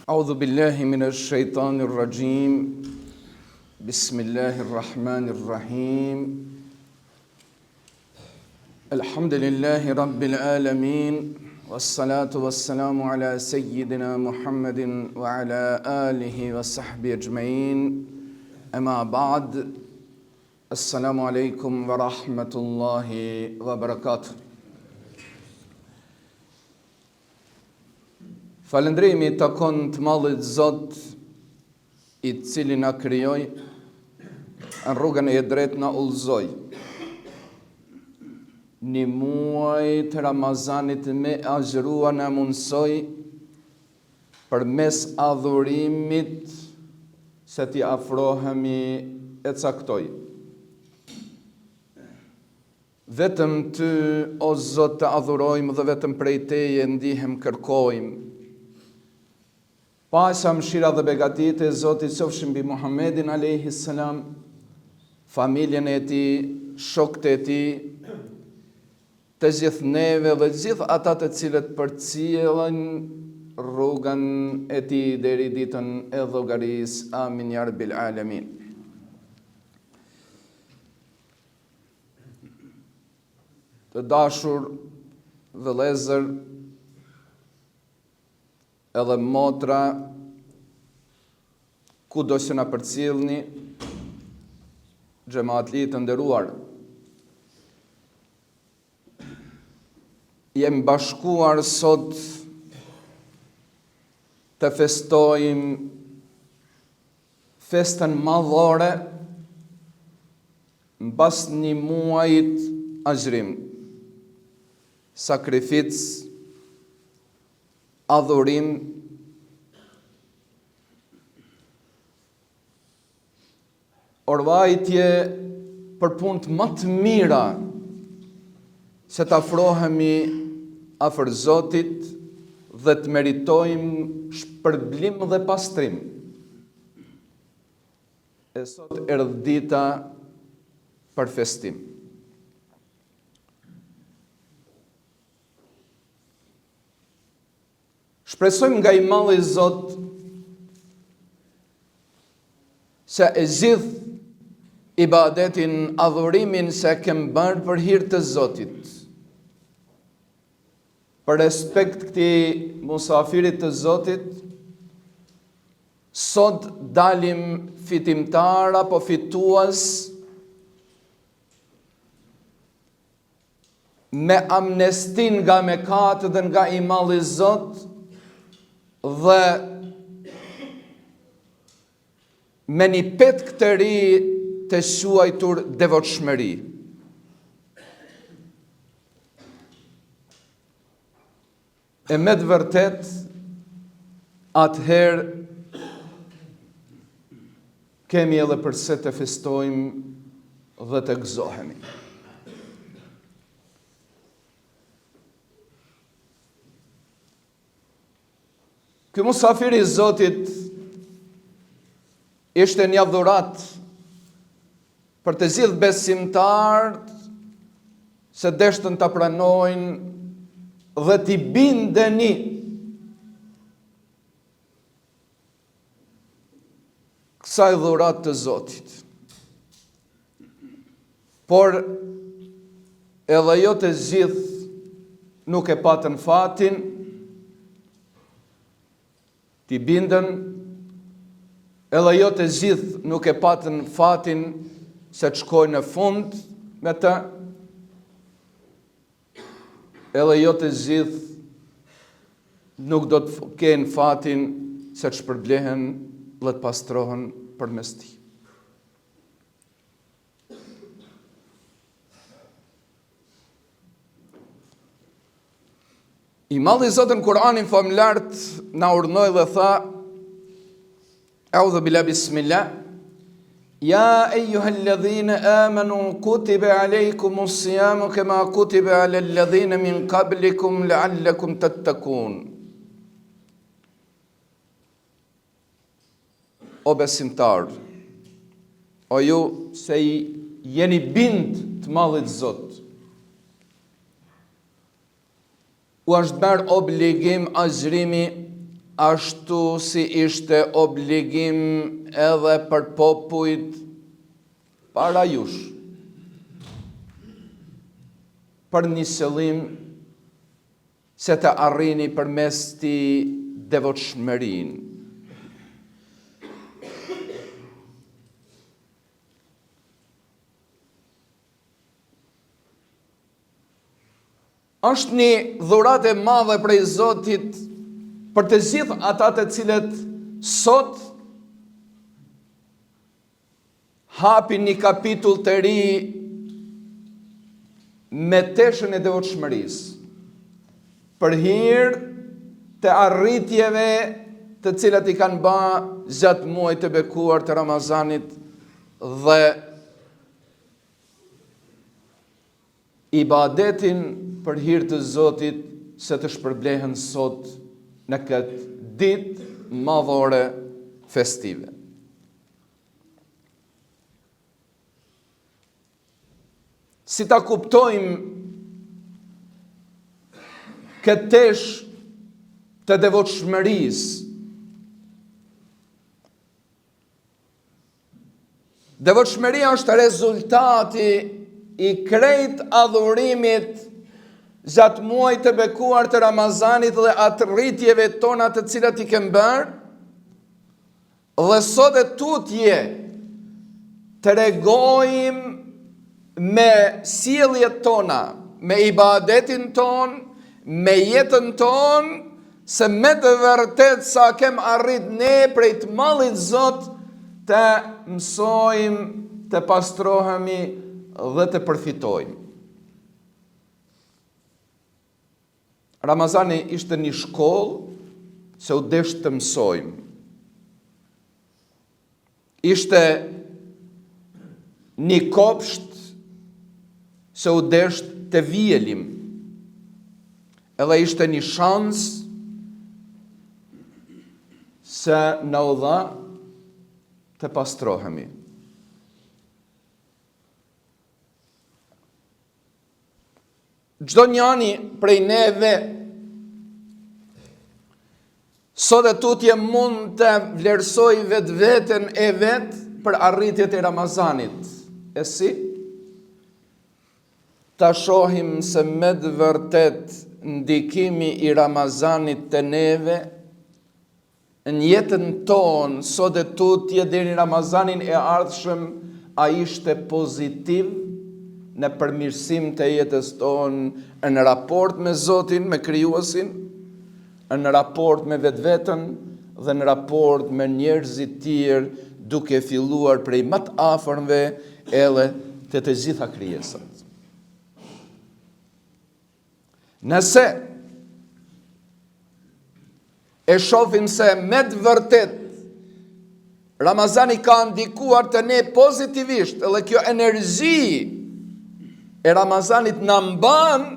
أعوذ بالله من الشيطان الرجيم بسم الله الرحمن الرحيم الحمد لله رب العالمين والصلاة والسلام على سيدنا محمد وعلى آله وصحبه أجمعين أما بعد السلام عليكم ورحمة الله وبركاته. Falëndrimi takon të Mallit Zot, i cili na krijoi, në rrugën e drejtë na udhëzoi. Një muaj të Ramazanit me agjërua na mundsoi përmes adhurimit se t'i afrohemi e caktoi. Vetëm ty, o Zot, të adhurojmë dhe vetëm prej Teje ndihem kërkojmë. Paqja, mëshira dhe begatit e Zotit qofshin mbi Muhammedin alayhi salam, familjen e tij, shokët e tij, të gjithë neve dhe gjithë ata të cilët përcjellen rrugën e tij deri ditën e llogarisë. Amin ya rabbil alamin. Të dashur vëllezër edhe motra, ku do që na përcjellni, xhamatli të nderuar, jemi bashkuar sot të festojmë festën madhore mbas një muajit agjërim, sakrificë, adhurim, orvajtje për punë më të mira se të afrohemi afër Zotit dhe të meritojmë shpërblim dhe pastrim. E sot erdhi dita për festim. Shpresojmë nga i malli Zot se e gjithë ibadetin, adhurimin se kem bërë për hir të Zotit, për respekt këtij musafirit të Zotit, sot dalim fitimtar apo fitues me amnestin nga mëkatet dhe nga i malli Zot, dhe me një petkë të ri të quajtur devotshmëri. E me të vërtet, atëherë kemi edhe përse të festojmë dhe të gëzohemi. Ky musafir i Zotit ishte një dhurat për të gjithë besimtarët se deshtën të pranojnë dhe t'i bindeni kësaj dhurat të Zotit. Por edhe jo të gjithë nuk e patën fatin t'i bindën, edhe jo të gjithë nuk e patën fatin se të shkojnë në fund me të, edhe jo të gjithë nuk do të kenë fatin se të shpërblehen dhe të pastrohen përmes tij. I malli Zot në Kur'anin famlart na urdhnoi dhe tha: A'udhu billahi bismillah. Ya ayyuhalladhina amanu kutiba alaykumus siyamu kama kutiba alal ladhina min qablikum la'allakum tattaqun. O besimtar, o ju se jeni bind të mallit Zot, u është bërë obligim agjërimi ashtu si ishte obligim edhe për popujt para jush, për një qëllim se të arrini përmes ti devotshmërinë. Është një dhuratë e madhe prej Zotit për të gjithë ata të cilët sot hapin një kapitull të ri me teshën e devotshmërisë, për hir të arritjeve të cilat i kanë ba gjatë muajit të bekuar të Ramazanit dhe ibadetin për hir të Zotit se të shpërblehen sot në këtë ditë madhore festive. Si ta kuptojmë këtë tesh të devotshmërisë? Devotshmëria është rezultati i krejt adhurimit gjatë muajit të bekuar të Ramazanit dhe atë rritjeve tona të cilat i kemë bërë, dhe sot e tutje të regojmë me sjelljet tona, me ibadetin ton, me jetën ton, se me të vërtet sa kem arrit ne prej të mallit Zot të mësojmë, të pastrohemi dhe të përfitojmë. Ramazani ishte një shkollë se u desh të mësojmë. Ishte një kopsht se u desh të vjelim. Edhe ishte një shans se na u dha të pastrohemi. Çdo njani prej neve sot e tutje mund të vlerësoj vetveten e vet për arritjet e Ramazanit. E si? Ta shohim se me të vërtet ndikimi i Ramazanit të neve në jetën tonë sot e tutje deri në Ramazanin e ardhshëm, a ishte pozitiv në përmirësim të jetës tonë në raport me Zotin, me Krijuesin, në raport me vetveten dhe në raport me njerëzit tjerë, duke filluar prej më të afërmve edhe të gjitha krijesat. Nëse e shohim se me të vërtet Ramazani ka ndikuar të ne pozitivisht, edhe kjo energji e Ramazanit në mban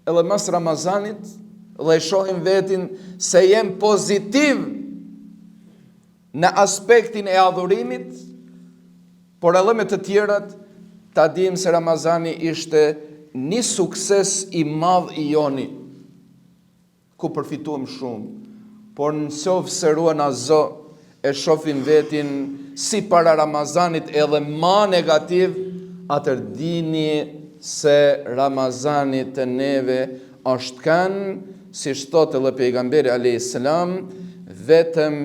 edhe mas Ramazanit, dhe shohim vetin se jem pozitiv në aspektin e adhurimit, por edhe me të tjerat ta dim se Ramazani ishte një sukses i madh i joni, ku përfituam shumë, por nëse se ruan azo e shohim vetin si para Ramazanit edhe ma negativ, atër dini se Ramazani të neve është kanë, si shtot edhe pejgamberi a.s. vetëm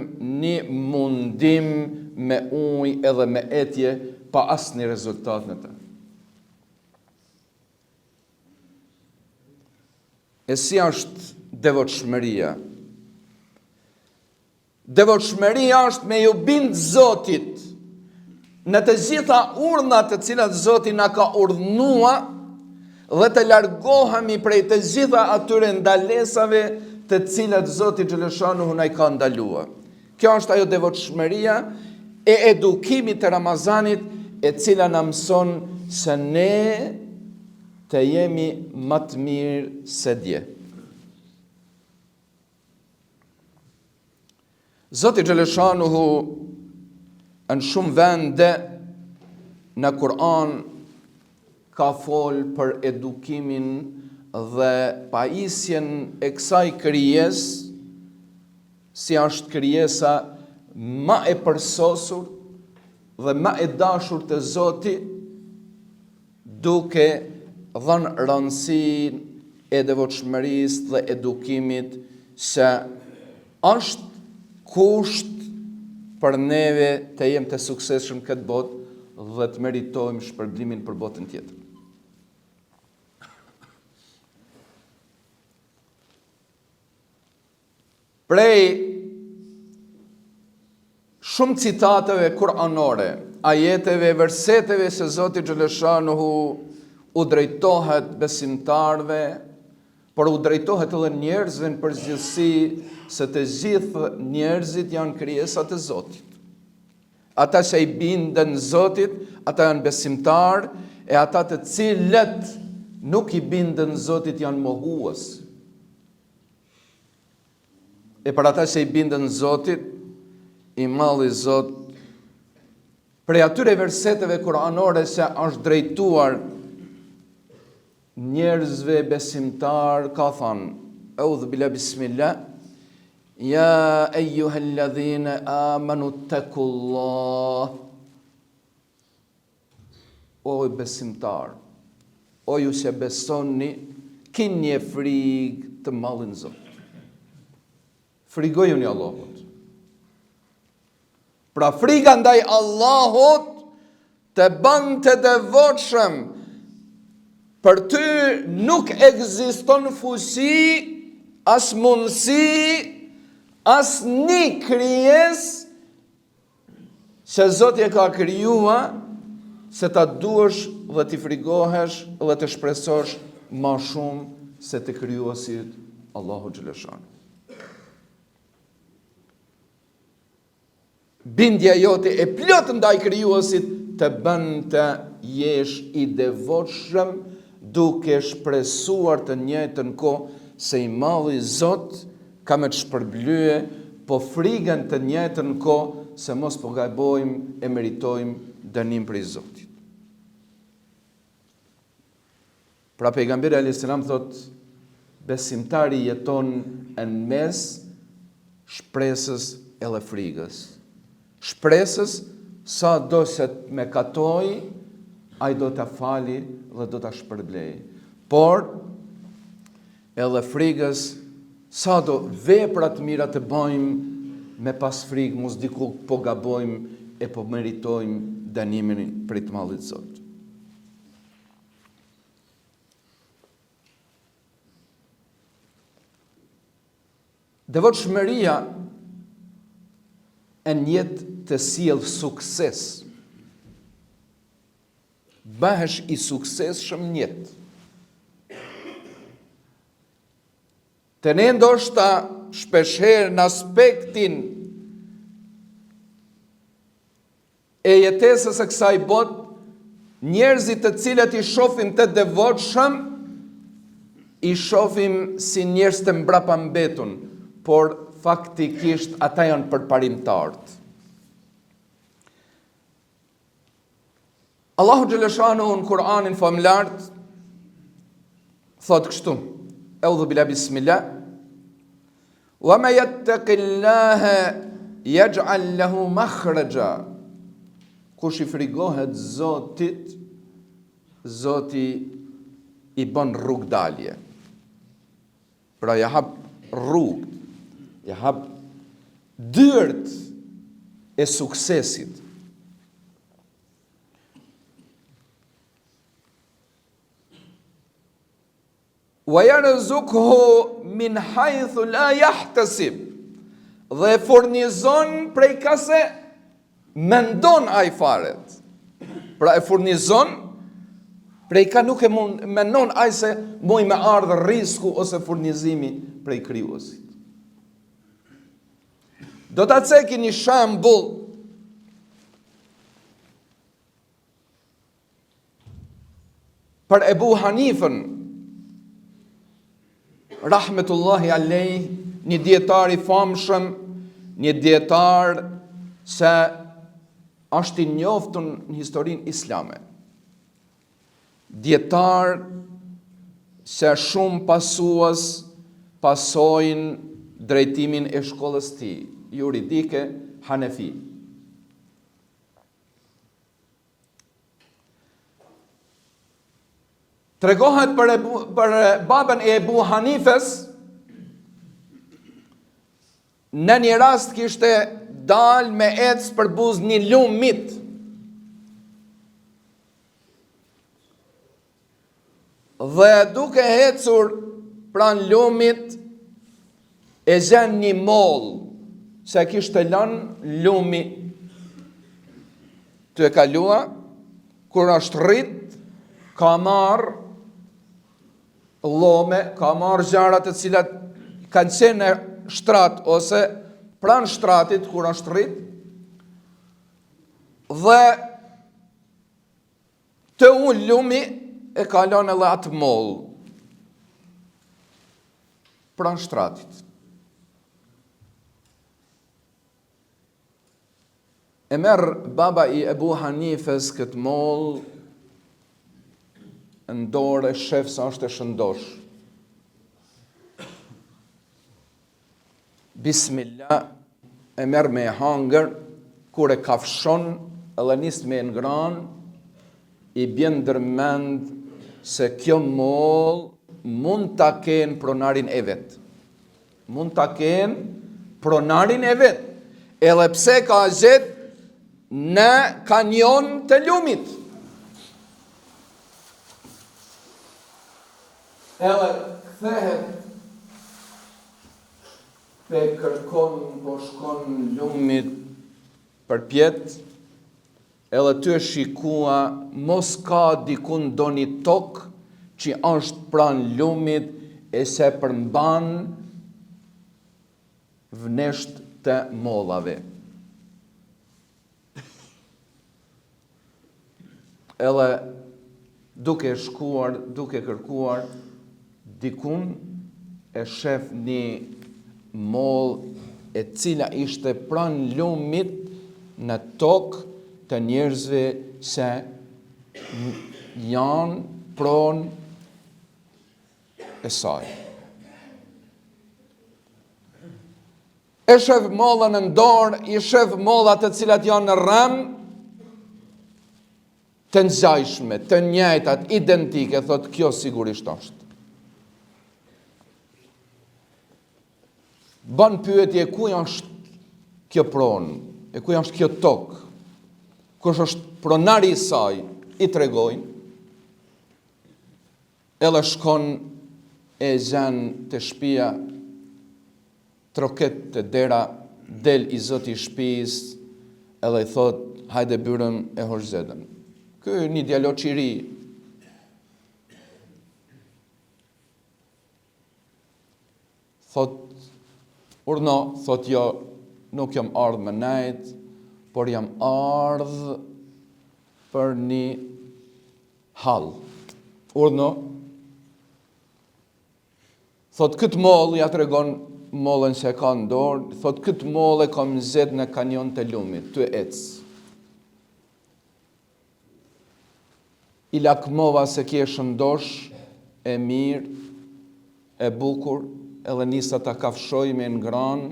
një mundim me ujë edhe me etje pa asnjë rezultat në të. E si është devotshmëria? Devotshmëria është me ju bind Zotit në të gjitha urdhnat të cilat Zoti na ka urdhënua dhe të largohemi prej të gjitha atyre ndalesave të cilat Zoti xhaleshanuhu na i ka ndaluar. Kjo është ajo devotshmëria e edukimit të Ramazanit, e cila na mëson se ne të jemi më të mirë se dje. Zoti xhaleshanuhu në shumë vende në Kur'an ka folë për edukimin dhe pajisjen e kësaj krijes si është krijesa ma e përsosur dhe ma e dashur të Zoti, duke dhënë rëndësinë e devotshmërisë dhe edukimit se është kusht për neve të jem të suksesshëm këtë botë dhe të meritojmë shpërblimin për botën tjetër. Prej shumë citateve kuranore, ajeteve, verseteve se Zoti Xhaleshanuhu u drejtohet besimtarve, por u drejtohet edhe njerëzve në përgjithësi, se të gjithë njerëzit janë krijesa të Zotit. Ata që i bindën Zotit, ata janë besimtar, e ata të cilët nuk i bindën Zotit janë mohues. E për ata që i bindën Zotit, i malli Zot, prej atyre verseteve kuranore se është drejtuar njerëzve besimtar, ka thënë, Eudhu bila bismillah, ja ejuhalladhina amanu tekullah, o besimtar, o ju që besoni, kini e frikë të mallin Zot. Frigojuni Allahut. Pra friga ndaj Allahut të bën të devotshëm. Për ty nuk ekziston fuqi, as mundësi, as një krijesë që Zoti e ka krijuar se ta duash dhe t'i frigohesh dhe të shpresosh ma shumë se të krijuesit Allahu Xhaleshanu. Bindja jote e plot ndaj krijuesit të bën të jesh i devotshëm, duke shpresuar të njëjtën kohë se i malli Zot ka me të shpërblye, po frigën të njëjtën kohë se mos po gabojmë e meritojmë dënim prej Zotit. Pra pejgamberi alayhis salam thot, besimtari jeton në mes shpresës edhe frigës. Shpresës sa do se me katoj, ai do të fali dhe do të shpërblej. Por, edhe frigës, sa do veprat mira të bëjmë me pas frigë, mos diku po gabojmë e po meritojmë dënimin për të mallit Zot. Devotshmëria e njetë të sjellë sukses. Bëhesh i suksesshëm njetë. Të ne ndoshta shpeshherë në aspektin e jetesës së kësaj botë, njerëzit të cilët i shohim të devotshëm, i shohim si njerëz të mbrapambetur, por faktikisht ata janë përparimtarët. Allahu Xhaleshanuhu në Kur'anin famlart thot kështu, Eudhu bila bismillah, wa ma yattaqillaha yaj'al lahu makhraja. Kush i frigohet Zotit, Zoti i bën rrugdalje. Pra ja hap rrugë, ja hap dyert e suksesit. Wa yarzuqhu min haythu la yahtasib. Dhe furnizon prej kase mendon ai faret. Pra e furnizon prej ka nuk e mund mendon ai se moj me ardhë risku ose furnizimi prej krijuesit. Do ta ceki një shembull për Ebu Hanifën, rahmetullahi alej, një dietar i famshëm, një dietar se është i njoftun në historinë islame. Dietar se shumë pasues pasojnë drejtimin e shkollës ti, juridike Hanefi. Tregohet për babën e Ebu Hanifes, në një rast kishte dal me ecë për buz një lumë mit. Dhe duke ecur pran lumit, e gjen një moll, se kishte lënë lumi të e kalua, kur është rrit, ka marrë llome, ka marrë gjarat të cilat kanë qenë në shtrat, ose pranë shtratit, kur është rrit, dhe të unë lumi e ka lënë edhe atë moll pranë shtratit. E merr baba i Ebu Hanifes këtë moll në dorë, e shef sa është e shëndosh. Bismillah, e merr me hangër, kur e kafshon edhe nis me ngran, i bjen ndërmend se kjo moll mund ta kenë pronarin e vet. Mund ta kenë pronarin e vet. Edhe pse ka gjet në kanjon të lumit. Edhe kthehet, pe kërkon, po shkon lumit për pjet, edhe ty e shikua, mos ka dikun do një tokë që është pran lumit e se përmban vnesht të mollave. Edhe duke shkuar, duke kërkuar, dikun e shef një moll e cila ishte pran lumit në tokë të njerëzve se janë pron e saj. E shef mollën në dorë, i shef mollat të cilat janë në rrem, të ngjajshme, të njëjtat, identike, thot kjo sigurisht është. Ban pyetje, ku është kjo pronë, e ku është kjo tokë, kush është pronari i saj, i tregojnë, edhe shkon e gjen të shtëpia, troket të dera, del i zoti i shtëpisë, edhe i thot, hajde byrëm e hoxhzedën. Ky një djaloq i ri. Thot, urno, thot jo, nuk jam ardhë me nejt, por jam ardhë për një hall. Urno, thot, këtë moll, ja tregon mollën se ka në dorë, thot, këtë moll e kam zet në kanjon të lumit, të ecë. I lakmova se kje shëndosh, e mirë, e bukur, edhe nisa ta kafshoj me ngran,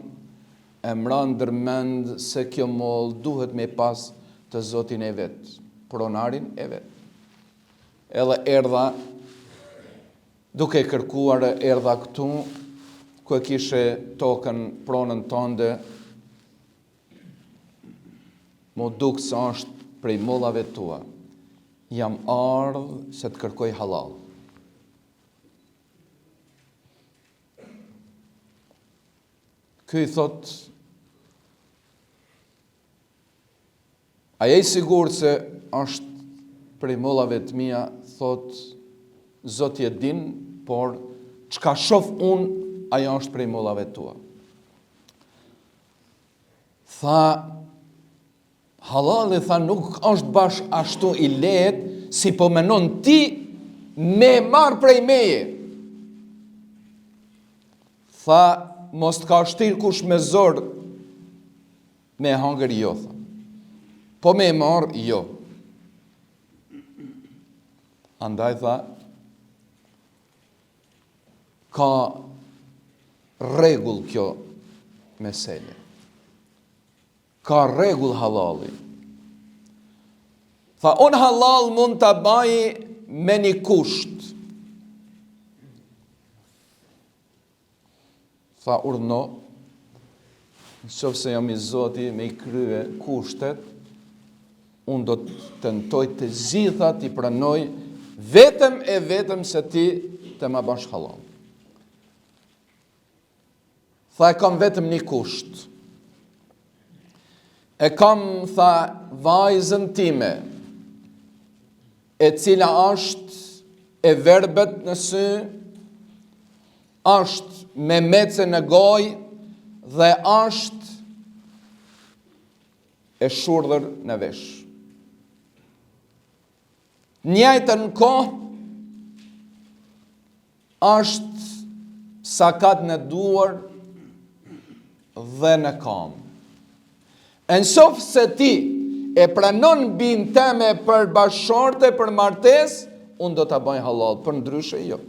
e mran ndërmend se kjo moll duhet me pas të zotin e vet, pronarin e vet. Edhe erdha, duke kërkuar erdha këtu, ku e kishe tokën pronën tënde, mo duk se është prej mollave tua. Jam ardhë se të kërkoj halal. Ky thot, a je i sigur se është prej mollave të mia, thot, Zoti e din, por çka shoh unë, ajo është prej mollave tua. Tha, halali, tha, nuk është bash ashtu i lehtë, si po menon ti me marr prej meje. Tha, mos të ka shtir kush me zor me hangër, jo, tha. Po me marr, jo. Andaj, tha, ka rregull kjo mesele. Ka rregull halali. Tha, unë halal mund të baj me një kusht. Tha, urdhno, nëse jam i Zoti me i krye kushtet, unë do të tentoj të gjitha t'i pranoj vetëm se ti të ma bash halal. Tha, e kam vetëm një kusht. E kam, tha, vajzën time, e cila është e verbet në sy, është me mece në gojë dhe është e shurdhër në vesh. Njëjtën kohë është sakat në duar dhe në kam. Nëse se ti e pranon binë teme për bashorte, për martes, unë do të bëj halal, për ndryshe jo.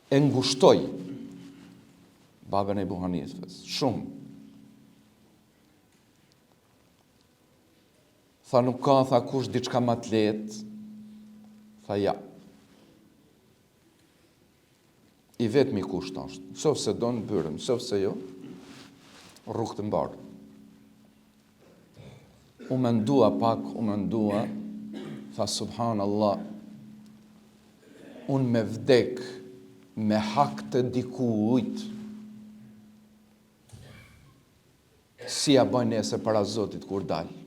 E ngushtoj babën e Ebu Hanifës, shumë. Tha, nuk ka, tha, kush diçka ma të letë. Tha, ja. I vetëmi kusht është. Nëse se do në bërëm, nëse se jo, rrugë të mbarë. U mendua pak, tha, subhanallah, unë me vdek, me hak të dikujt, si ja bëj nese para Zotit kur dalë.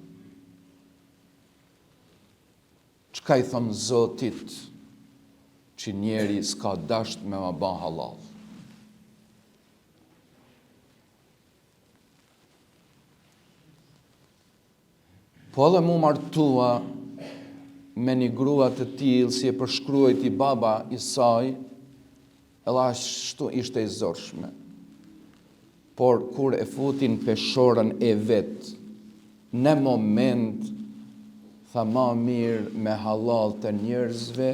Çka i thëmë Zotit që njeri s'ka dasht me ma ban halal? Po edhe mu martua me një grua të tillë si e përshkruajt i baba i saj, edhe ashtu ishte i zorshme. Por kur e futin peshorën e vetë, në moment, tha, ma mirë me halal të njerëzve,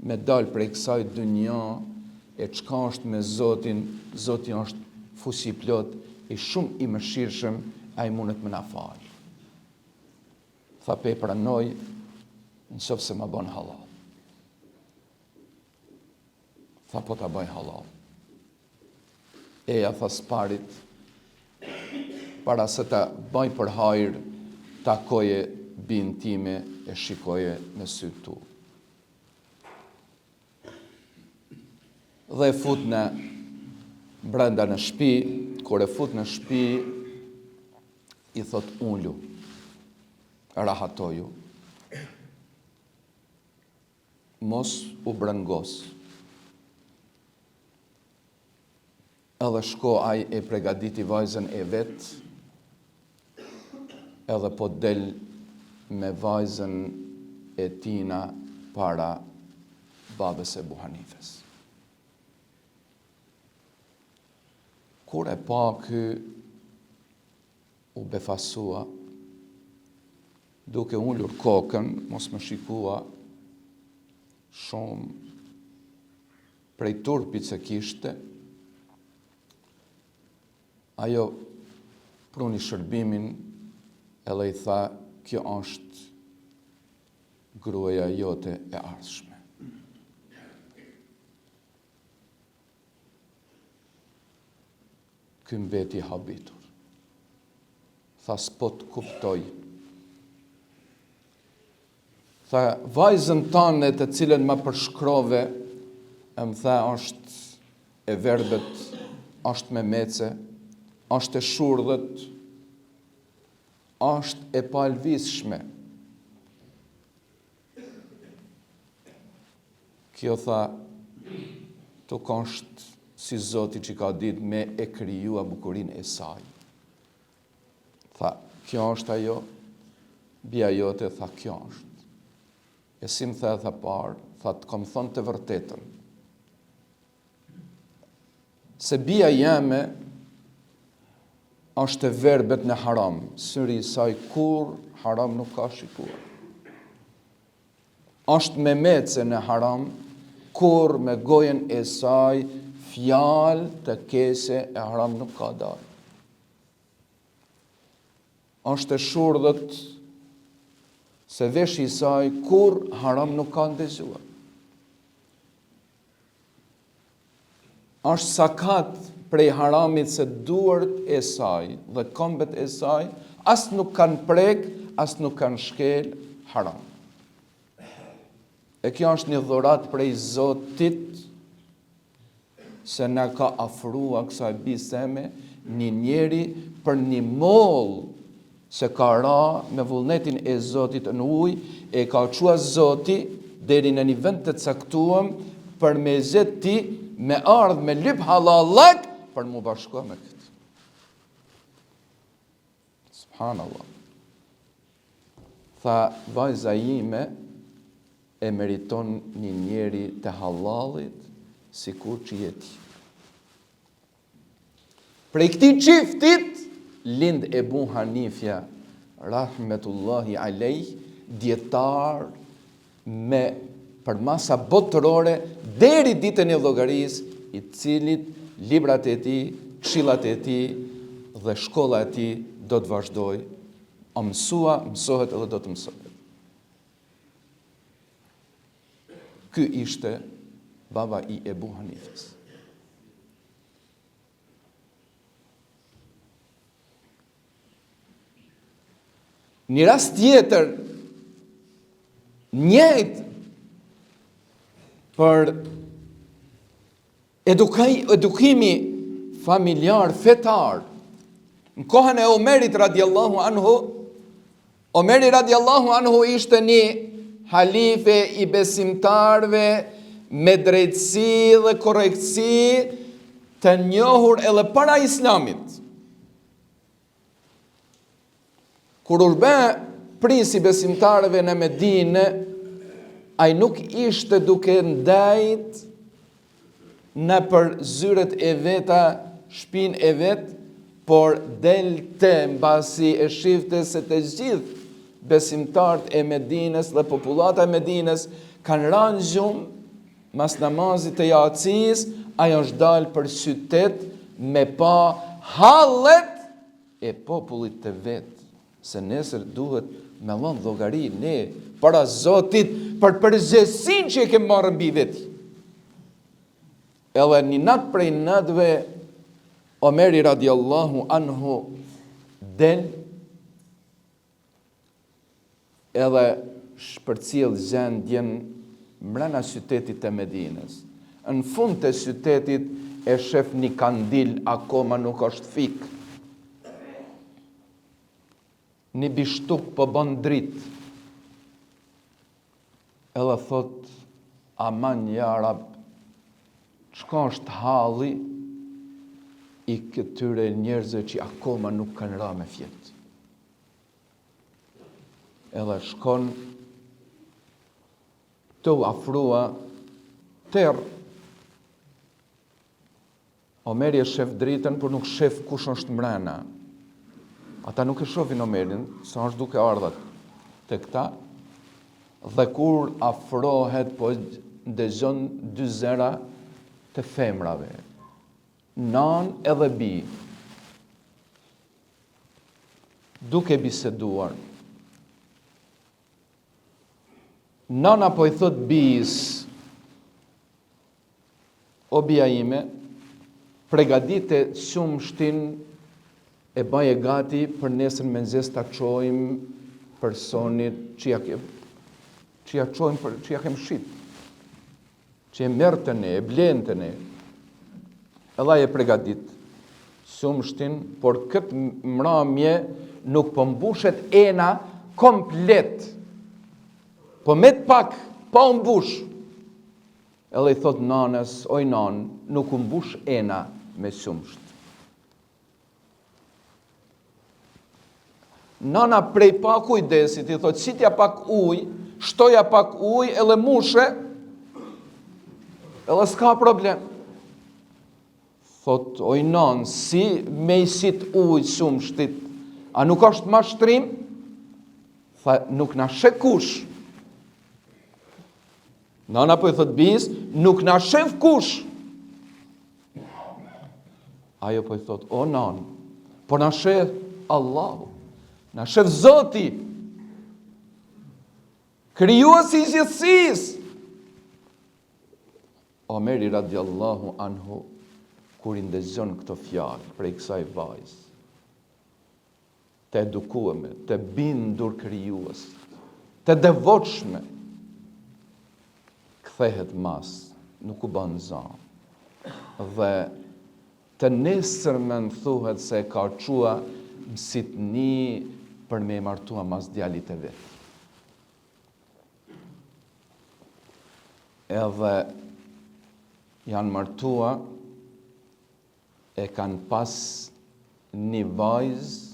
me dalë prej kësaj dynja, e çka është me Zotin, Zoti është fusi plot, e shumë i mëshirshëm, a i mundet me na falë. Tha, pe pranoj, nëse se ma bën halal. Tha, po ta bëj halal. Eja, tha, sparit, para se ta bëj për hajrë, takoje binë time e shikoje në sy tu. Dhe e fut në brenda në shtëpi, kur e fut në shtëpi, i thot ullu, rahatoju, mos u brëngos. Edhe shko aj e pregaditi vajzën e vetë, edhe po del me vajzën e tina para babës e Ebu Hanifës. Kur e pa ky u befasua, duke ullur kokën, mos më shikua shumë prej turpit se kishte, ajo pruni shërbimin edhe i tha, kjo është gruaja jote e ardhshme. Ky mbeti habitur. Tha, s'po të kuptoj. Tha, vajzën tane të cilën ma përshkrove, më tha, është e verbet, është me mece, është e shurdhët, është e palvisshme. Kjo, tha, tuk është si Zoti që ka ditë me e kryua bukurin e saj. Tha, kjo është ajo, bia jote, tha, kjo është. E si më tha parë, tha, të kom thonë të vërtetën. Se bia jeme është e verbet në haram, syri i saj kur haram nuk ka shikuar. Është me mece në haram, kur me gojen e saj fjalë të kese e haram nuk ka dalë. Është e shurdhët se vesh i saj kur haram nuk ka ndëzuar. Është sakat prej haramit se duart e saj dhe këmbët e saj as nuk kanë prek, as nuk kanë shkel haram. E kjo është një dhurat prej Zotit se na ka afrua kësaj biseme një njeri për një mollë se ka ra me vullnetin e Zotit në ujë, e ka qua Zoti deri në një vend të caktuar për me zet ti me ardh me lyp halallak për mu bashkoa me këtë. Subhanallah. Tha, vajza ime e meriton një njeri të halalit si kur që jeti. Prej këti qiftit, lind Ebu Hanifja, rahmetullahi alejh, djetar me për masa botërore, deri ditën e llogaris, i cilit librat e ti, këshillat e ti dhe shkolla e ti do të vazhdoj. O mësohet edhe do të mësohet. Ky ishte baba i Ebu Hanifës. Një rast tjetër, njëjtë për edukimi familjar, fetar, në kohën e Omerit radiallahu anhu, Omeri radiallahu anhu ishte një halife i besimtarve me drejtësi dhe korrektësi të njohur edhe para islamit. Kur u bë prisi besimtarve në Medinë, ai nuk ishte duke ndajt në për zyret e veta, shpinë e vet, por delte mbasi e shifte se të gjithë besimtarët e Medinës dhe popullata e Medinës kanë rënë gjumë mas namazit të jacis, ajo është dalë për qytet me pa hallet e popullit të vetë, se nesër duhet me lënë llogari ne para Zotit për përgjegjësinë që e kemë marrë mbi veti. Edhe një natë prej natëve, Omeri radiallahu anhu del edhe shpërcjell gjendjen mbrana qytetit të Medinës. Në fund të qytetit e shef një kandil, akoma nuk është fik. Një bishtuk po bën dritë. Edhe thot, aman ja Rab, çka është halli i këtyre njerëzve që akoma nuk kanë ra me fjetë. Edhe shkon të afrua tërë. Omeri e shef dritën, por nuk shef kush është mbrana. Ata nuk e shohin Omerin, sa është duke ardhat të këta, dhe kur afrohet, po dëgjon dy zëra të femrave, nan edhe bi, duke biseduar. Nana po i thot bijës, o bija ime, pregadite qumshtin e baje gati për nesër me nxes ta çojmë personit që ja kem shit, që e merr të ne, e blen të ne. Edhe e pregadit qumshtin, por këtë mramje nuk po mbushet ena komplet, po me të pak, pa mbush. Edhe i thot nanës, oj nan, nuk mbush ena me qumsht. Nana prej pa kujdesit, i thot, qitja pak uj, shtoja pak uj, edhe mushe, edhe s'ka problem. Thot, oj nan, si me i sit uj qumshtit, a nuk është mashtrim? Tha, nuk na shekush. Nana po i thot bijës, nuk na shef kush. Ajo po i thot, o nan, po na shef Allahu, na shef Zoti, krijuesi i gjithësisë. Omeri radiallahu anhu, kur i ndëgjon këto fjalë prej kësaj vajzë, të edukueme, të bindur krijues, të devotshme, kthehet mas, nuk u bën zan. Dhe të nesërmen thuhet se ka qua mësitni për me martua mas djalit e vetë. Edhe janë martua, e kanë pas një vajzë,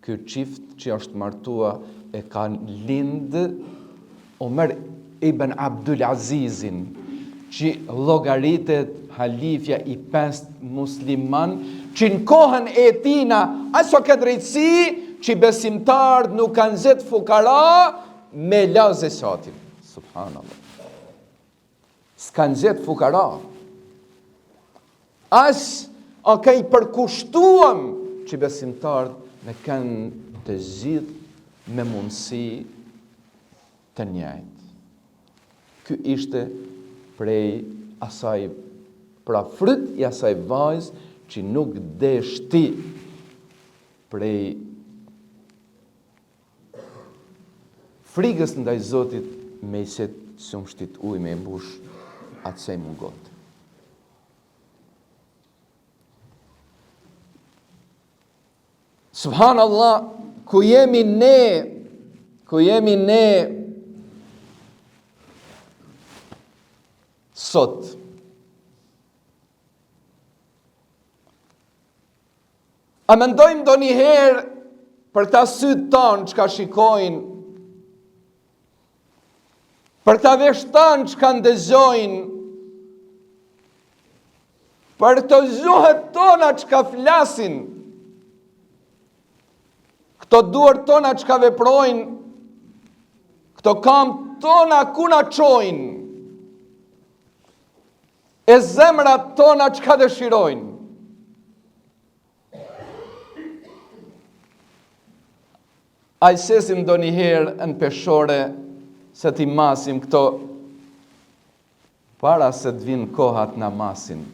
ky çift që është martua e kanë lindë Omer ibn Abdul Azizin, që llogaritet halifja i 5 musliman, që në kohën e tina, aso ka drejtësi që besimtarët nuk kanë zet fukara me la zekatin. Subhanallah. S'kanë zet fukara. As a ka i përkushtuam që besimtarët me kanë të gjithë me mundësi të njëjtë. Ky ishte prej asaj, pra fryt i asaj vajzë që nuk deshti prej frigës ndaj Zotit me i setë së mshtit ujë me mbush atë se mungot. Subhanallah, ku jemi ne sot. A mendojmë do njëherë për ta sytë tanë që ka shikojnë, për ta vesh tanë që ka ndëgjojnë, për të gjuhët tona që ka flasin, këto duar tona që ka veprojnë, këto kam tona ku na qojnë, e zemrat tona që ka dëshirojnë. A i sesim do njëherë në peshore se ti masim këto para se të vinë kohat në masin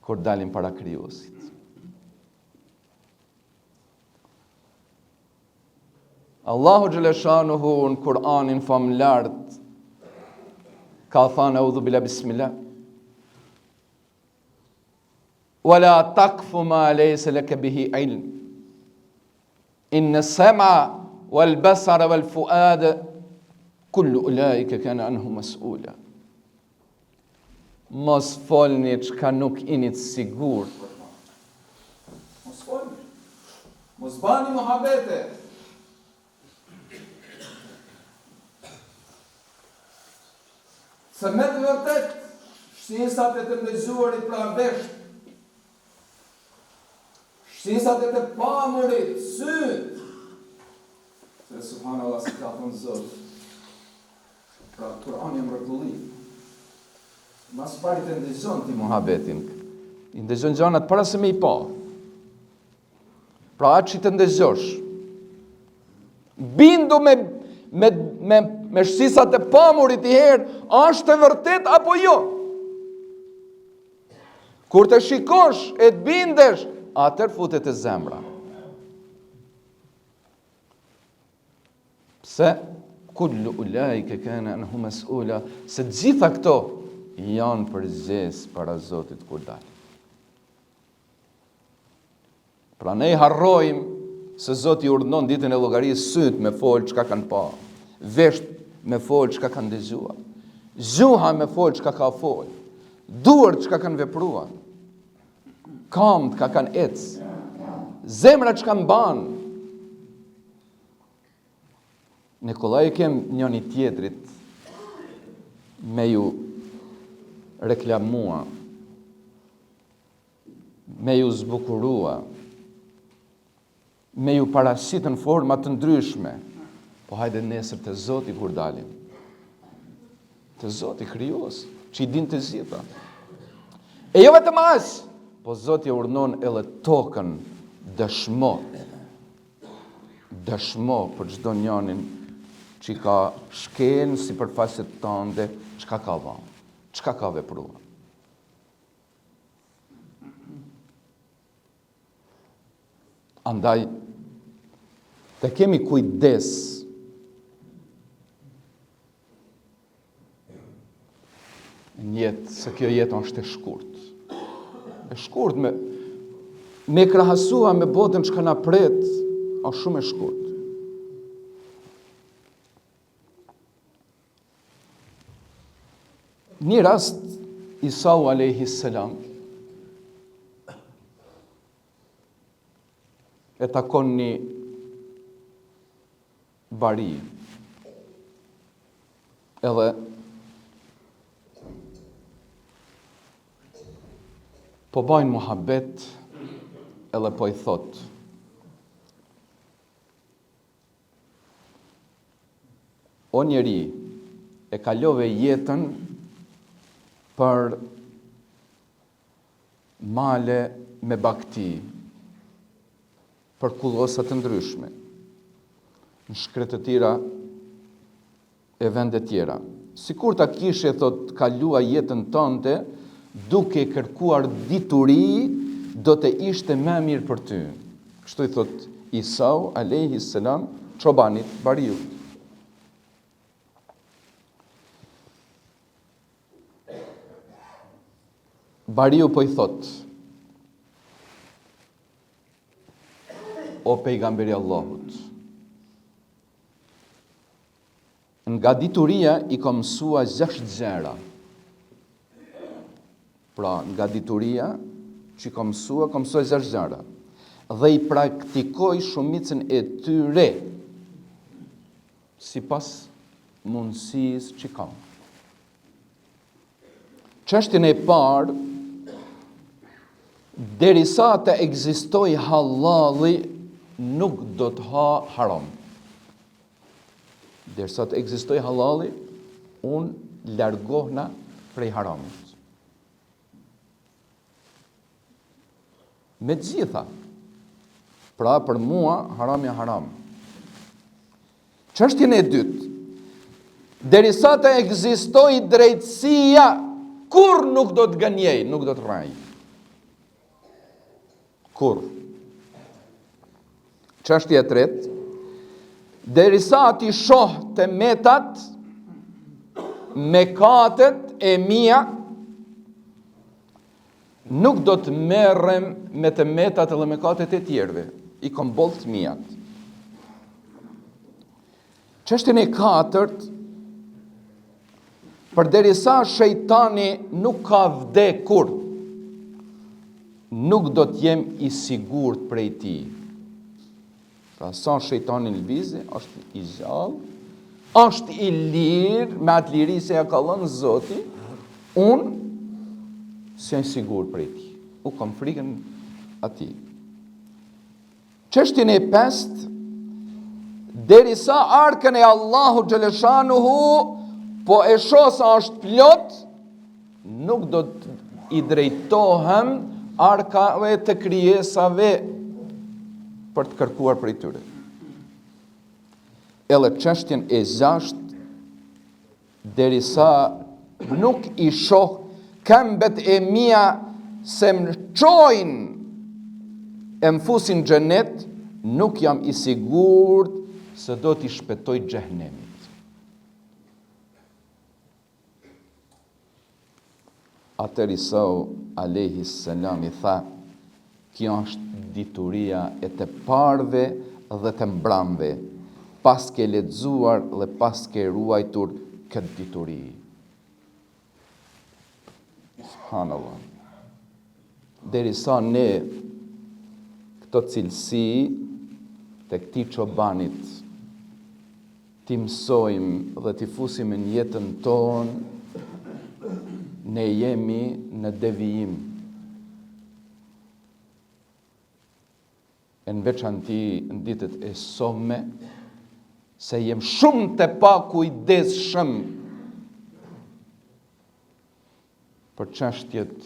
kur dalim para krijuesit. Allahu Gjeleshanuhu në Kur'anin famlart ka thënë audhu bila bismillah, wala takfu ma laysa laka bihi ilm, inna as-sam'a wal basara wal fuada kullu ulaika kana anhu mas'ula. Mos folni çka nuk jeni të sigurt. Mos folni. Mos bani muhabete. Se me të vërtet, shtisat e të ndëgjuarit pra vesht, shtisat e të pamurit, syt, se subhanallah si ka thonë Zot, pra Kur'ani më rregullim. Mas pari të ndëgjon ti muhabetin, i ndëgjon gjanat para se me i pa. Pra atë që të ndëgjosh, bindu me shqisat e pamurit i herë, është e vërtet apo jo? Kur të shikosh e të bindesh, atër futet e zemra. Pse? Kullu ulaike kana anhu mas'ula, se gjitha këto janë përgjes para Zotit kur dalin. Pra ne harrojmë se Zoti urdhnon ditën e llogarisë syt me fol çka kanë pa, vesht me fol çka kanë dëgjuar, gjuha me fol çka ka fol, duart çka kanë vepruar, këmbët çka kanë ecë, zemra çka mban. Ne kollaj kem njëri tjetrit me ju reklamua, me ju zbukurua, me ju paraqitën forma të ndryshme, po hajde nesër të Zoti kur dalim. Të Zoti krijues, që i din të gjitha. E jo vetëm as, po Zoti e urdhnon edhe tokën dëshmo për çdo njanin që ka shkenë si përfaqësit tënde, çka ka vënë, çka ka vepruar. Andaj, të kemi kujdes në jetë, se kjo jetë është e shkurt. E shkurt me krahasua me botën që ka na pret, është shumë e shkurt. Një rast, Isau alayhis salam e takon një bari. Edhe po bajnë muhabet, edhe po i thot: o njeri, e kalove jetën për male me bakti, për kullosa të ndryshme, në shkretë të tjera e vende tjera. Sikur ta kishe, thot, kalua jetën tënde, duke kërkuar dituri, do të ishte më mirë për ty. Kështu i thot Isau alayhis salam çobanit, bariut. Bariu po i thot: o pejgamberi Allahut, nga dituria i ka mësua 6 gjëra. Pra, nga dituria që ka mësua 6 gjëra. Dhe i praktikoj shumicën e tyre, sipas mundësisë që ka. Çështjen e parë, derisa të ekzistoj halali, nuk do të ha haram. Derisa të ekzistoj halali, unë largohna prej haramit. Me gjitha. Pra, për mua, haram e haram. Çështjen e dytë, derisa të ekzistoj drejtësia, kur nuk do të gënjej, nuk do të rrej. Kur? Çështja e tretë, derisa ti shoh të metat, mekatet e mia, nuk do të merrem me të metat edhe mekatet e tjerëve, i kom boll të mijat. Çështja e katërt, përderisa shejtani nuk ka vdekur, nuk do të jem i sigurt prej tij. Pra, sa shejtani lëvizi, është i gjallë, është i lirë, me atë liri se ja ka dhënë Zoti, unë si jam sigurt prej tij. U kam frikën atij. Çështjen e pestë, derisa arkën e Allahu xhaleshanuhu po e shoh sa është plot, nuk do të i drejtohem arkave të krijesave për të kërkuar prej tyre. Edhe çështjen e 6, derisa nuk i shoh këmbët e mia se më çojnë e më fusin xhenet, nuk jam i sigurt se do t'i shpëtoj xhehenemit. Atëherë Isau alayhis salam i tha: kjo është dituria e të parëve dhe të mbramëve, pas ke lexuar dhe pas ke ruajtur këtë dituri. Subhanallah. Derisa ne këto cilësi të këtij çobanit ti mësojmë dhe ti fusim në jetën tonë, ne jemi në devijim. E në veçanti në ditët e sotme, se jem shumë të pa kujdesshëm për çështjet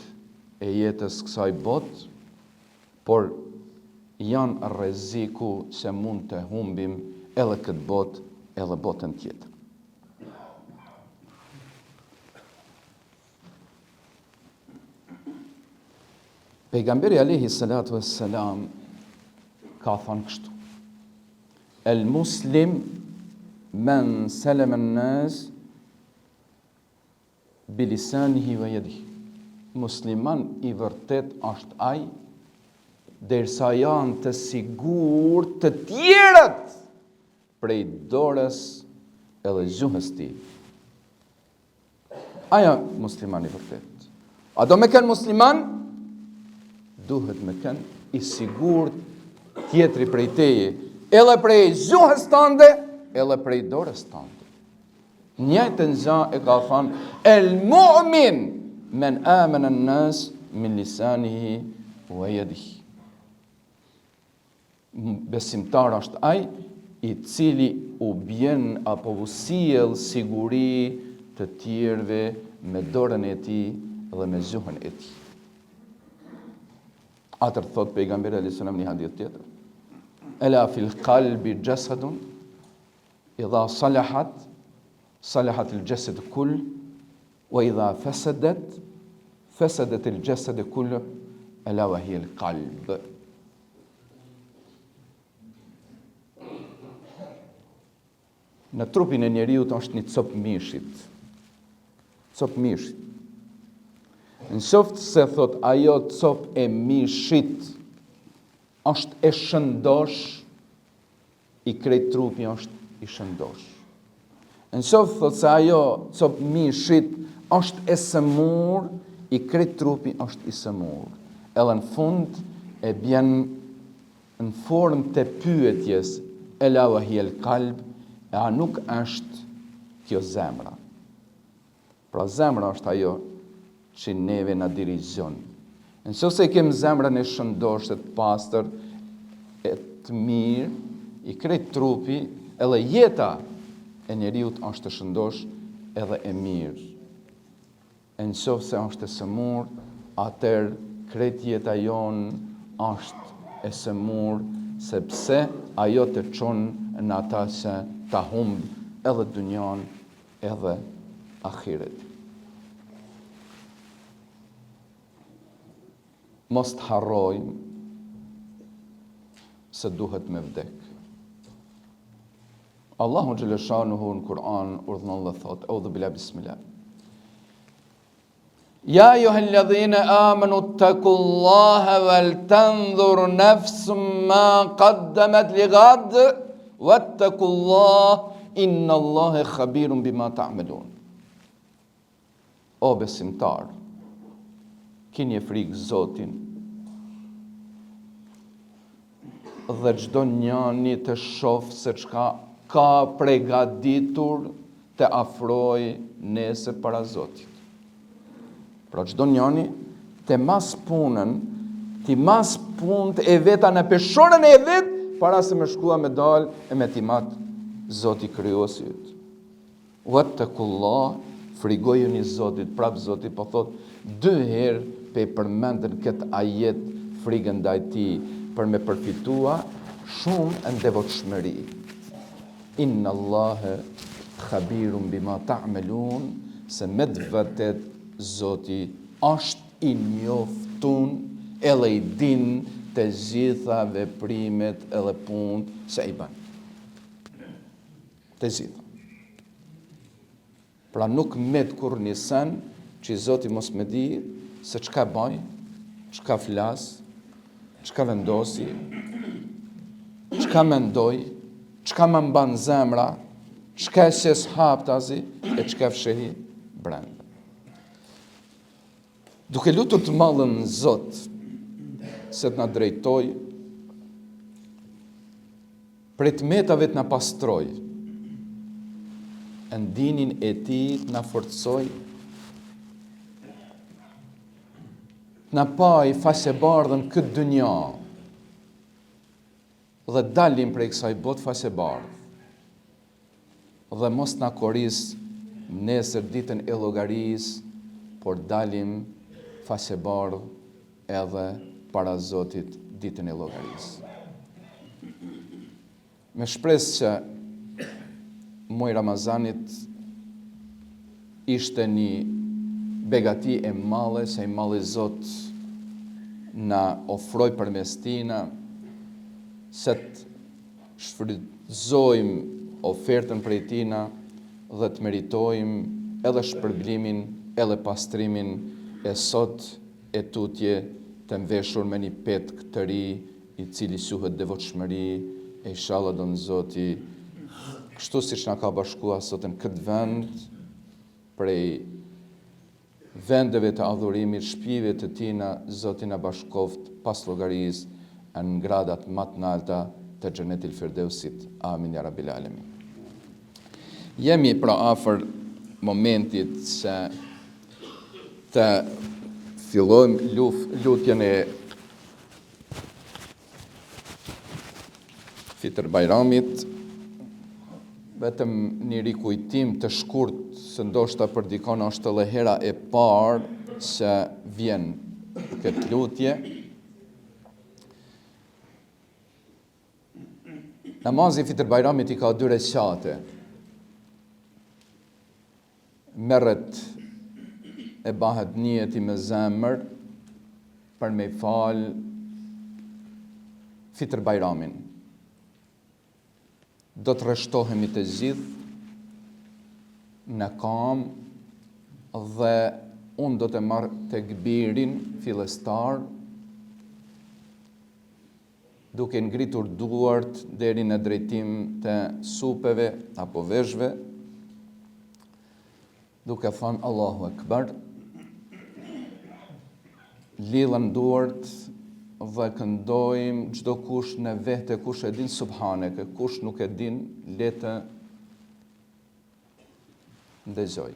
e jetës kësaj botë, por janë rreziku se mund të humbim edhe këtë botë, edhe botën tjetër. Pejgamberi alayhi salatu wassalam ka thënë kështu: El muslim men salama an-nas bilisanihi wa yadihi. Musliman i vërtet është ai derisa janë të sigurt të tjerët prej dorës edhe gjuhës tij. Aja musliman i vërtet. A do me kënë musliman? Duhet me kënë i sigurt tjetri prej teje, edhe prej gjuhës tënde, edhe prej dorës tënde. Njëjtën gjë e ka thënë el mu'min men amana an-nas min lisanihi wa yadihi. Besimtar është ai i cili u bjen apo u sjell siguri të tjerëve me dorën e tij dhe me gjuhën e tij. Atër thot pejgamberi alayhis salam një hadith tjetër: Ela fil qalbi jasadun idha salahat al-jasad kull wa idha fasadat al-jasad kull ala wa hiya al-qalb. Në trupin e njeriut është një copë mishit. Copë mishit. Në qoftë se thot ajo copë e mishit është e shëndosh, i krejt trupi është i shëndosh. Në qoftë thot se ajo copë mishit është e sëmur, i krejt trupi është i sëmur. Edhe në fund e bjen në formë të pyetjes, ela wa hiya al-qalb, a nuk është kjo zemra. Pra zemra është ajo që neve na dirigjon. Nëse kemë zemrën e shëndosh, të pastër, e të mirë, i krejt trupi, edhe jeta e njeriut është të shëndosh edhe e mirë. Nëse është e sëmur, atër krejt jeta jonë është e sëmur, sepse ajo të qonë në ata që ta humbë edhe dunjan edhe ahiret. Mos të harrojmë se duhet me vdek. Allahu xhaleshanuhu në Kur'an urdhënon dhe thot: Audhu billahi bismillah. Ja ayyuhalladhina amanu ittaqullaha wal tanzur nafsum ma qaddamat lighad wattaqullaha innallaha khabirun bima ta'malun. O besimtar, keni frikë Zotin dhe çdo njani të shoh se çka ka përgatitur të afroj nesër para Zotit. Pra çdo njani të mas punën, ti mas punët e veta në peshorën e vet, para se me shkua me dal e me timat Zoti krijuesi yt. Wattaqullah, frigojeni Zotit, prap Zoti po thot 2 herë pe përmendën këtë ajet frikën ndaj tij për me përfitua shumë në devotshmëri. Inna Allahe khabirun bima ta'malun, se me të vërtet Zoti është i njoftun edhe i din të gjitha veprimet edhe punët se i bën. Të gjitha. Pra nuk med kur një sen që Zoti mos me di se çka bëj, çka flas, çka vendosi, çka mendoj, çka më mban zemra, çka ses haptazi e çka fshehi brenda. Duke lutur të mallën Zot se të na drejtoj, prej të metave të na pastroj, ndinin e tij të na forcoj, të na paj fasebardhën këtë dynja, dhe dalim prej kësaj botë fasebardhë, dhe mos na koris nesër ditën e llogarisë, por dalim faqebardh edhe para Zotit ditën e llogarisë. Me shpresë që muaj Ramazanit ishte një begati e madhe që i malli Zot na ofroi përmes tina se të shfrytëzojmë ofertën prej tina dhe të meritojmë edhe shpërblimin edhe pastrimin e sot e tutje të mveshur me një petk të ri i cili quhet devotshmëri e inshallah do në Zoti kështu siç na ka bashkuar sot në këtë vend prej vendeve të adhurimit, shtëpive të tina, Zoti na bashkoft pas llogarisë në gradat më të larta të xhenetil firdausit. Amin ya rabbil alamin. Jemi pra afër momentit se të fillojmë lutjen e Fitr Bajramit, vetëm një rikujtim të shkurt se ndoshta për dikon është edhe hera e parë që vjen këtë lutje. Namazi i Fitr Bajramit i ka 2 rekate. Merret e bahet niyeti me zemër për me fal Fitr Bajramin. Do të rreshtohemi të gjithë në kam dhe unë do të marr tekbirin fillestar duke ngritur duart deri në drejtim të supeve apo veshëve, duke thënë Allahu Akbar, lidhen duart dhe këndojmë çdo kush në vete, kush e din subhaneke, kush nuk e din le të ndëgjoj.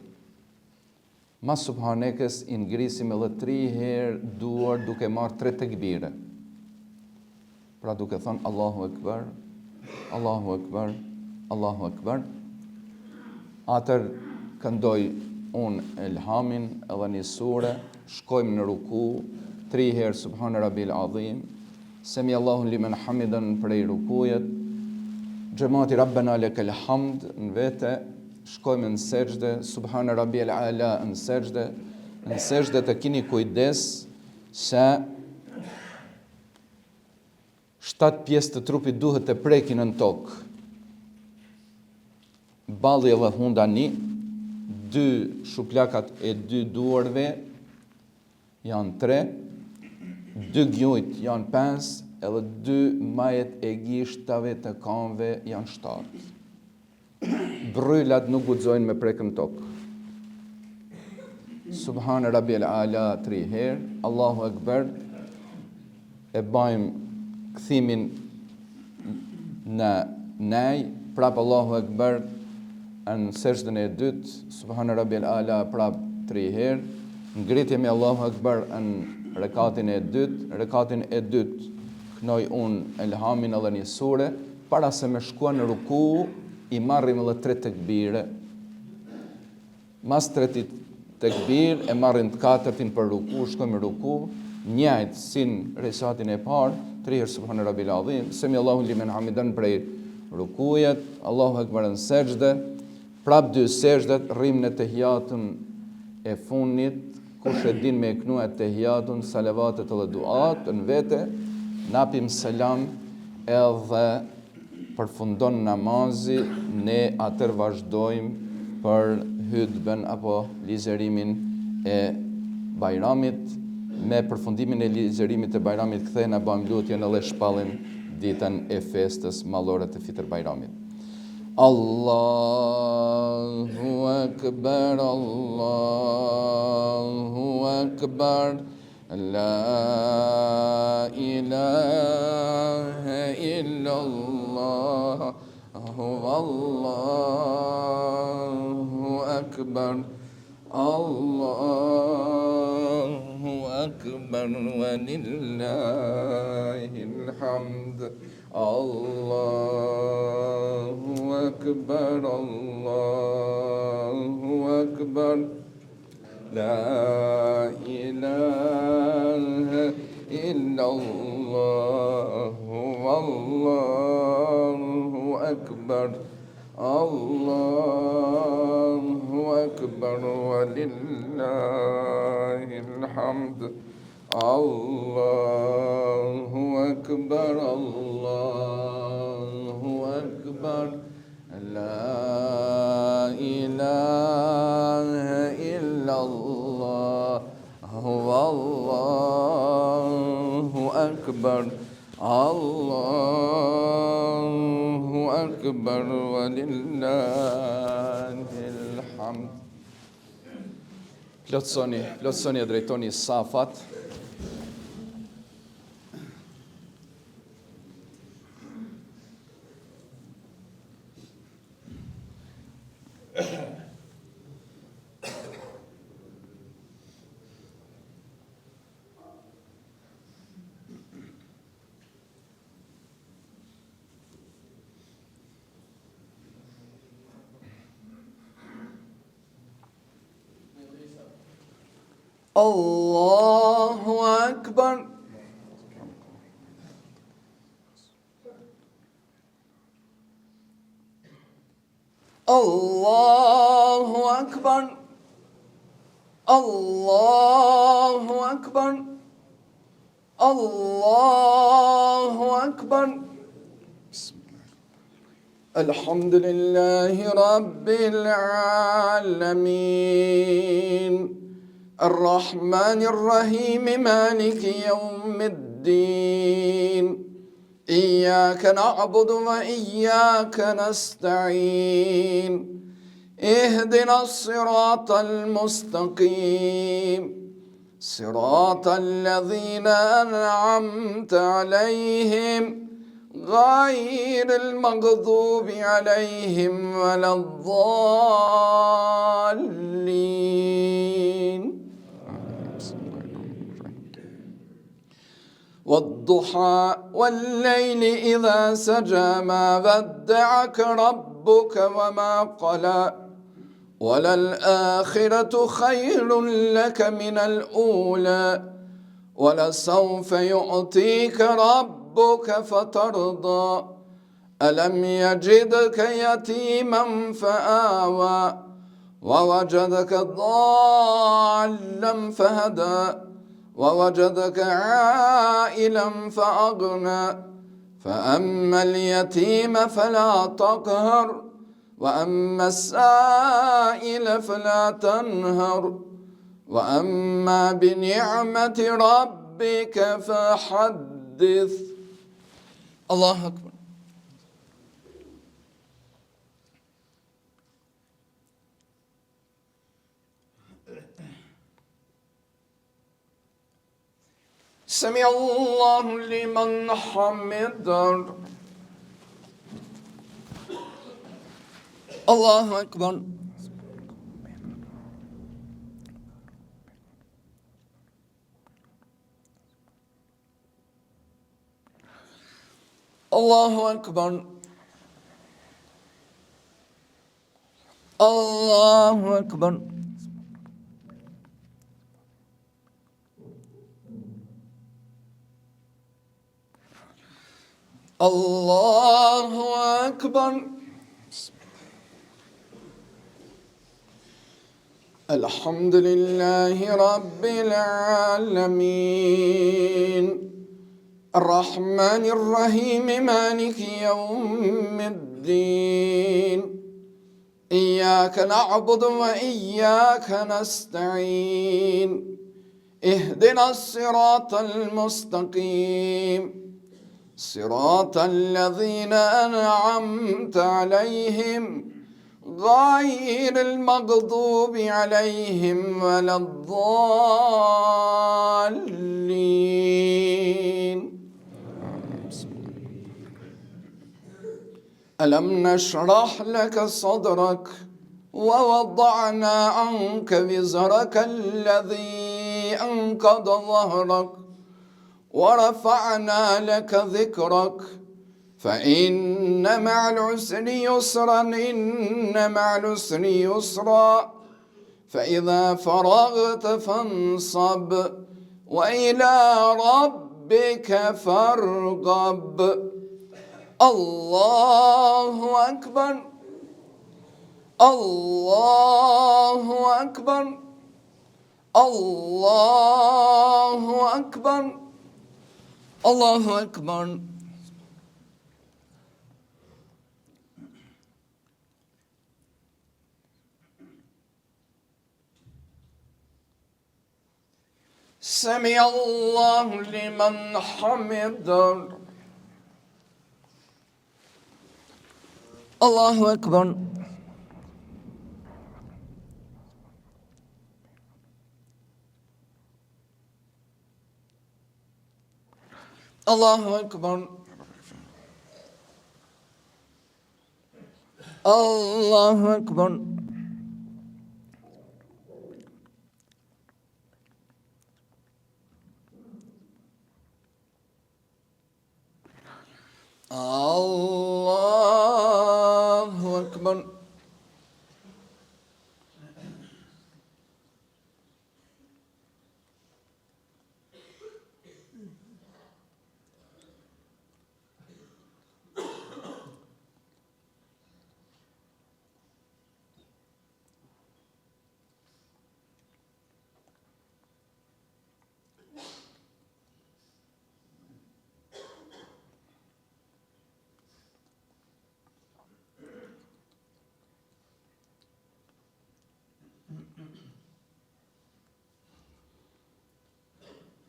Mas subhanekes i ngrisim edhe 3 herë duart duke marrë 3 tekbire. Pra duke thënë Allahu Akbar, Allahu Akbar, Allahu Akbar. Atër këndoj unë elhamin edhe një sure, shkojmë në ruku, 3 herë Subhane Rabbil Azim, Semi Allahun limen hamidan prej rukujet, Gjemati Rabbena lekel hamd në vete, shkojmë në sejdë, Subhane Rabbil Ala në sejdë të kini kujdes se 7 pjesë të trupit duhet të prekin në tokë. Balli dhe hundani, 2 shuplakat e 2 duarve janë 3, 2 gjujt janë 5, edhe 2 majet e gishtave të kanve janë 7. Bryllat nuk guxojnë me prekë në tokë. Subhane Rabbil Ala 3 herë, Allahu Akbar, e bajmë këthimin në nej, prap Allahu Akbar në sejtën e 2, Subhane Rabbil Ala prap 3 herë, ngritje me Allahu Akbar në rekatin e 2, rekatin e 2 kënoj unë elhamin edhe një sure, para se me shkua në ruku, i marrim edhe 3 tekbire. Mas 3 tekbir, e marrim të 4 për ruku, shkojmë ruku, njajtë sin resatin e parë, 3 herë Subhane Rabbil Azim, Semi Allahu limen hamidan prej rukujet, Allahu Akbar në sejdë, prap 2 sejdët, rrim në tehiyatun e funit, kush e din me kënu e tehiyatun, salavatet edhe duat, në vete, napim selam edhe përfundon namazi, ne atër vazhdojmë për hutben apo ligjërimin e Bajramit, me përfundimin e ligjërimit e Bajramit kthehena bëjmë lutjen edhe shpallim ditën e festës mallore të Fitr Bajramit. Allahu Akbar, Allahu Akbar, La ilaha illallah, Allahu Akbar, Allahu Akbar, wa lillahil hamd. Allahu Akbar, Allahu Akbar, لا إله إلا الله والله أكبر الله أكبر ولله الحمد الله أكبر الله أكبر لا إله إلا الله والله أكبر الله أكبر ولله الحمد. Plotësoni e drejtoni safat. Allahu Akbar. Allahu Akbar. Allahu Akbar. Allahu Akbar. Alhamdulillahi Rabbil Alamin. الرحمن الرحيم مالك يوم الدين إياك نعبد وإياك نستعين اهدنا الصراط المستقيم صراط الذين أنعمت عليهم غير المغضوب عليهم ولا الضالين. والضحى والليل إذا سجى ما ودعك ربك وما قلى وللآخرة خير لك من الأولى ولسوف يعطيك ربك فترضى ألم يجدك يتيما فآوى ووجدك ضالا فهدى ووجدك عائلا فأغنى فأما اليتيم فلا تقهر وأما السائل فلا تنهر وأما بنعمة ربك فحدث. الله أكبر. سمع الله لمن حمده. الله أكبر. الله أكبر. الله أكبر. الله أكبر. الحمد لله رب العالمين الرحمن الرحيم مالك يوم الدين إياك نعبد وإياك نستعين اهدنا الصراط المستقيم صراط الذين أنعمت عليهم غير المغضوب عليهم ولا الضالين. ألم نشرح لك صدرك ووضعنا عنك وزرك الذي أنقض ظهرك ورفعنا لك ذكرك فإن مع العسر يسرا إن مع العسر يسرا فإذا فرغت فانصب وإلى ربك فارغب الله أكبر الله أكبر الله أكبر الله أكبر سمع الله لمن حمده الله أكبر الله أكبر الله أكبر الله أكبر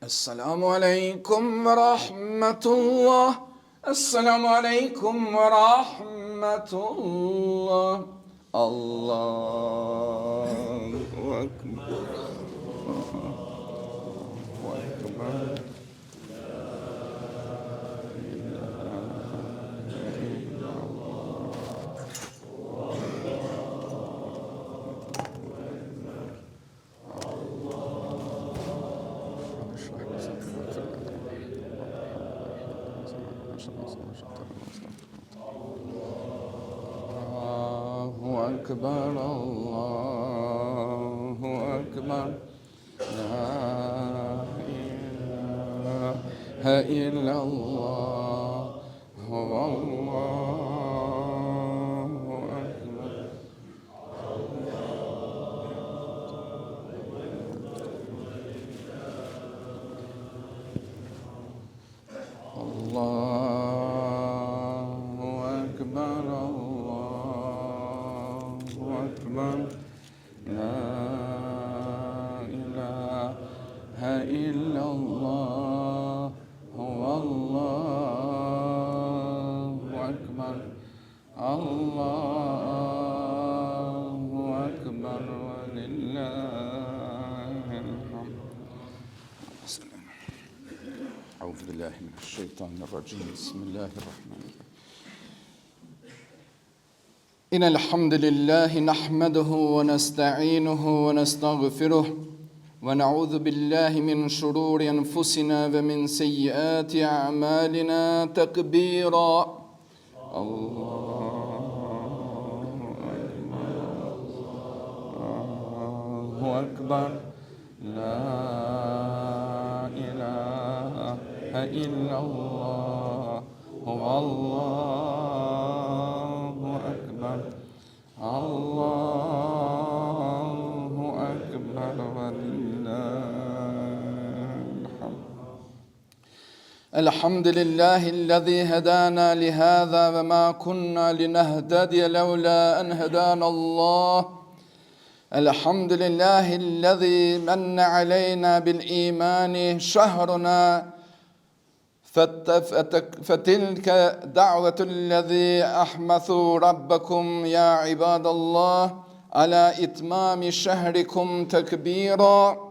السلام عليكم ورحمة الله السلام عليكم ورحمة الله الله أكبر أكبر الله أكبر لا إله إلا الله هو الله أكبر الله أكبر أكبر لا إله إلا الله هو الله أكبر الله أكبر ولله الحمد. أعوذ بالله من الشيطان الرجيم بسم الله الرحمن الرحيم. إن الحمد لله نحمده ونستعينه ونستغفره ونعوذ بالله من شرور أنفسنا ومن سيئات أعمالنا تكبيرا الله أكبر لا إله إلا الله هو الله أكبر الله أكبر ولله الحمد. الحمد لله الذي هدانا لهذا وما كنا لنهتدي لولا أن هدانا الله. الحمد لله الذي من علينا بالإيمان شهرنا فتلك دعوة الذي أحمثوا ربكم يا عباد الله على إتمام شهركم تكبيرا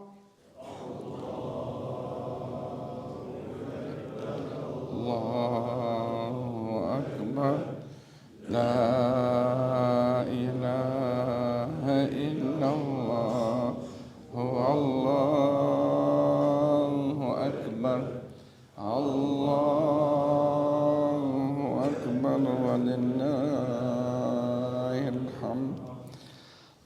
الله أكبر لا إله إلا الله هو الله أكبر الله أكبر ولله الحمد.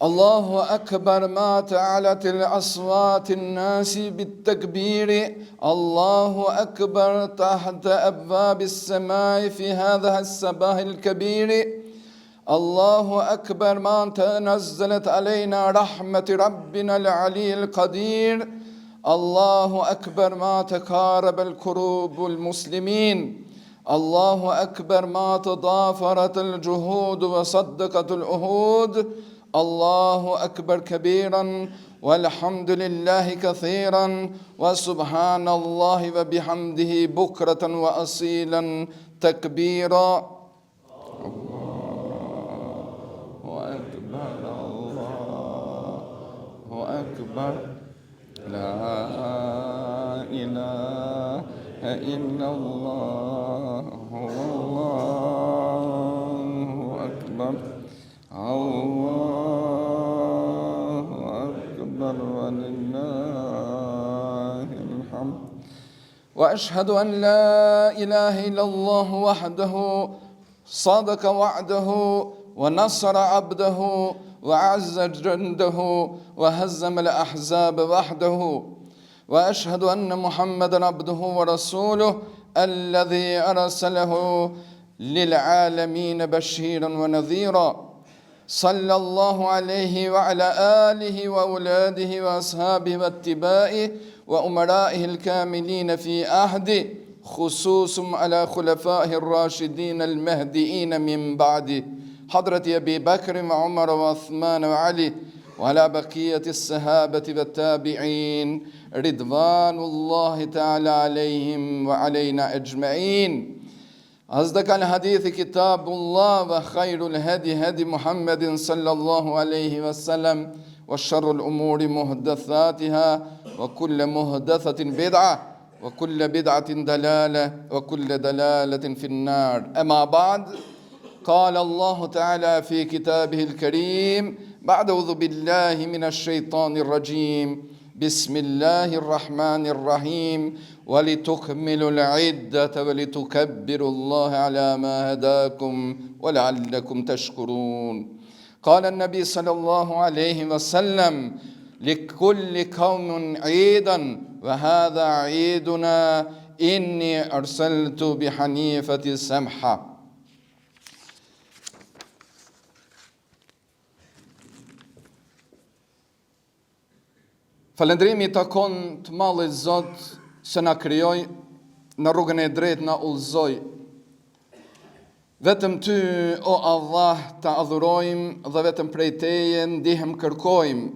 الله أكبر ما تعالت الأصوات الناس بالتكبير الله أكبر تحت أبواب السماء في هذا الصباح الكبير الله أكبر ما تنزلت علينا رحمة ربنا العلي القدير الله أكبر ما تقارب الكروب المسلمين الله أكبر ما تضافرت الجهود وصدقت العهود الله أكبر كبيرا والحمد لله كثيرا وسبحان الله وبحمده بكرة وأصيلا تكبيرا الله أكبر لا إله إلا الله الله أكبر الله أكبر ولله الحمد وأشهد أن لا إله إلا الله وحده صدق وعده ونصر عبده وعز جنده وهزم الأحزاب وحده وأشهد أن محمدا عبده ورسوله الذي أرسله للعالمين بشيرا ونذيرا صلى الله عليه وعلى آله وأولاده وأصحابه واتباعه وأمرائه الكاملين في عهده خصوص على خلفائه الراشدين المهديين من بعده حضرة أبي بكر وعمر وعثمان وعلي وعلى بقية الصحابة والتابعين رضوان الله تعالى عليهم وعلينا أجمعين أصدق الحديث كتاب الله وخير الهدي هدي محمد صلى الله عليه وسلم وشر الأمور محدثاتها وكل محدثة بدعة وكل بدعة دلالة وكل دلالة في النار أما بعد قال الله تعالى في كتابه الكريم بعد أعوذ بالله من الشيطان الرجيم بسم الله الرحمن الرحيم ولتكملوا العدة ولتكبروا الله على ما هداكم ولعلكم تشكرون قال النبي صلى الله عليه وسلم لكل قوم عيدا وهذا عيدنا إني أرسلت بحنيفة سمحة. Falëndrimi takon të Mallit Zot që na krijoi, në rrugën e drejtë na udhëzoi. Vetëm ty, o Allah, të adhurojmë dhe vetëm prej teje ndihem kërkojmë.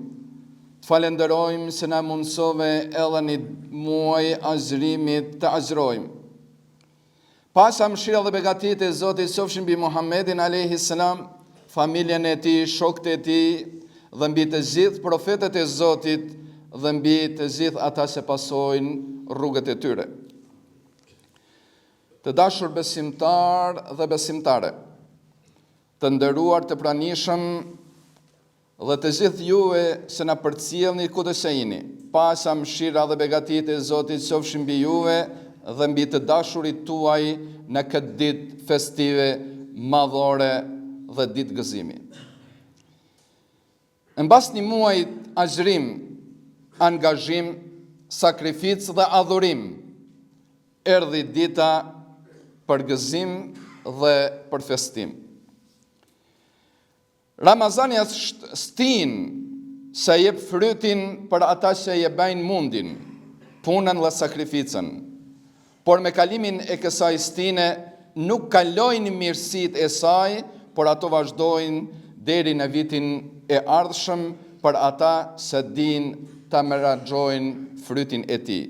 Të falenderojmë se na mundsove edhe një muaj azhrimit të azhrojmë. Pasa mëshira dhe begatit e Zotit qofshin mbi Muhammedin alayhi salam, familjen e tij, shokët e tij dhe mbi të gjithë profetët e Zotit dhe mbi të gjithë ata që pasojnë rrugët e tyre. Të dashur besimtar dhe besimtare, të nderuar të pranishëm dhe të gjithë juve që na përcjellni kudo që jeni, pasa mëshira dhe begatit e Zotit qofshin mbi juve dhe mbi të dashurit tuaj në këtë ditë festive, madhore dhe ditë gëzimi. Mbas një muaj azhrim, angazhim, sakrificë dhe adhurim, erdhi dita për gëzim dhe për festim. Ramazani është stinë që jep frytin për ata që je bajnë mundin, punën dhe sakrificën, por me kalimin e kësaj stine nuk kalojnë mirësitë e saj, por ato vazhdojnë deri në vitin e ardhshëm për ata që dinë ta menaxhojnë frytin e tij.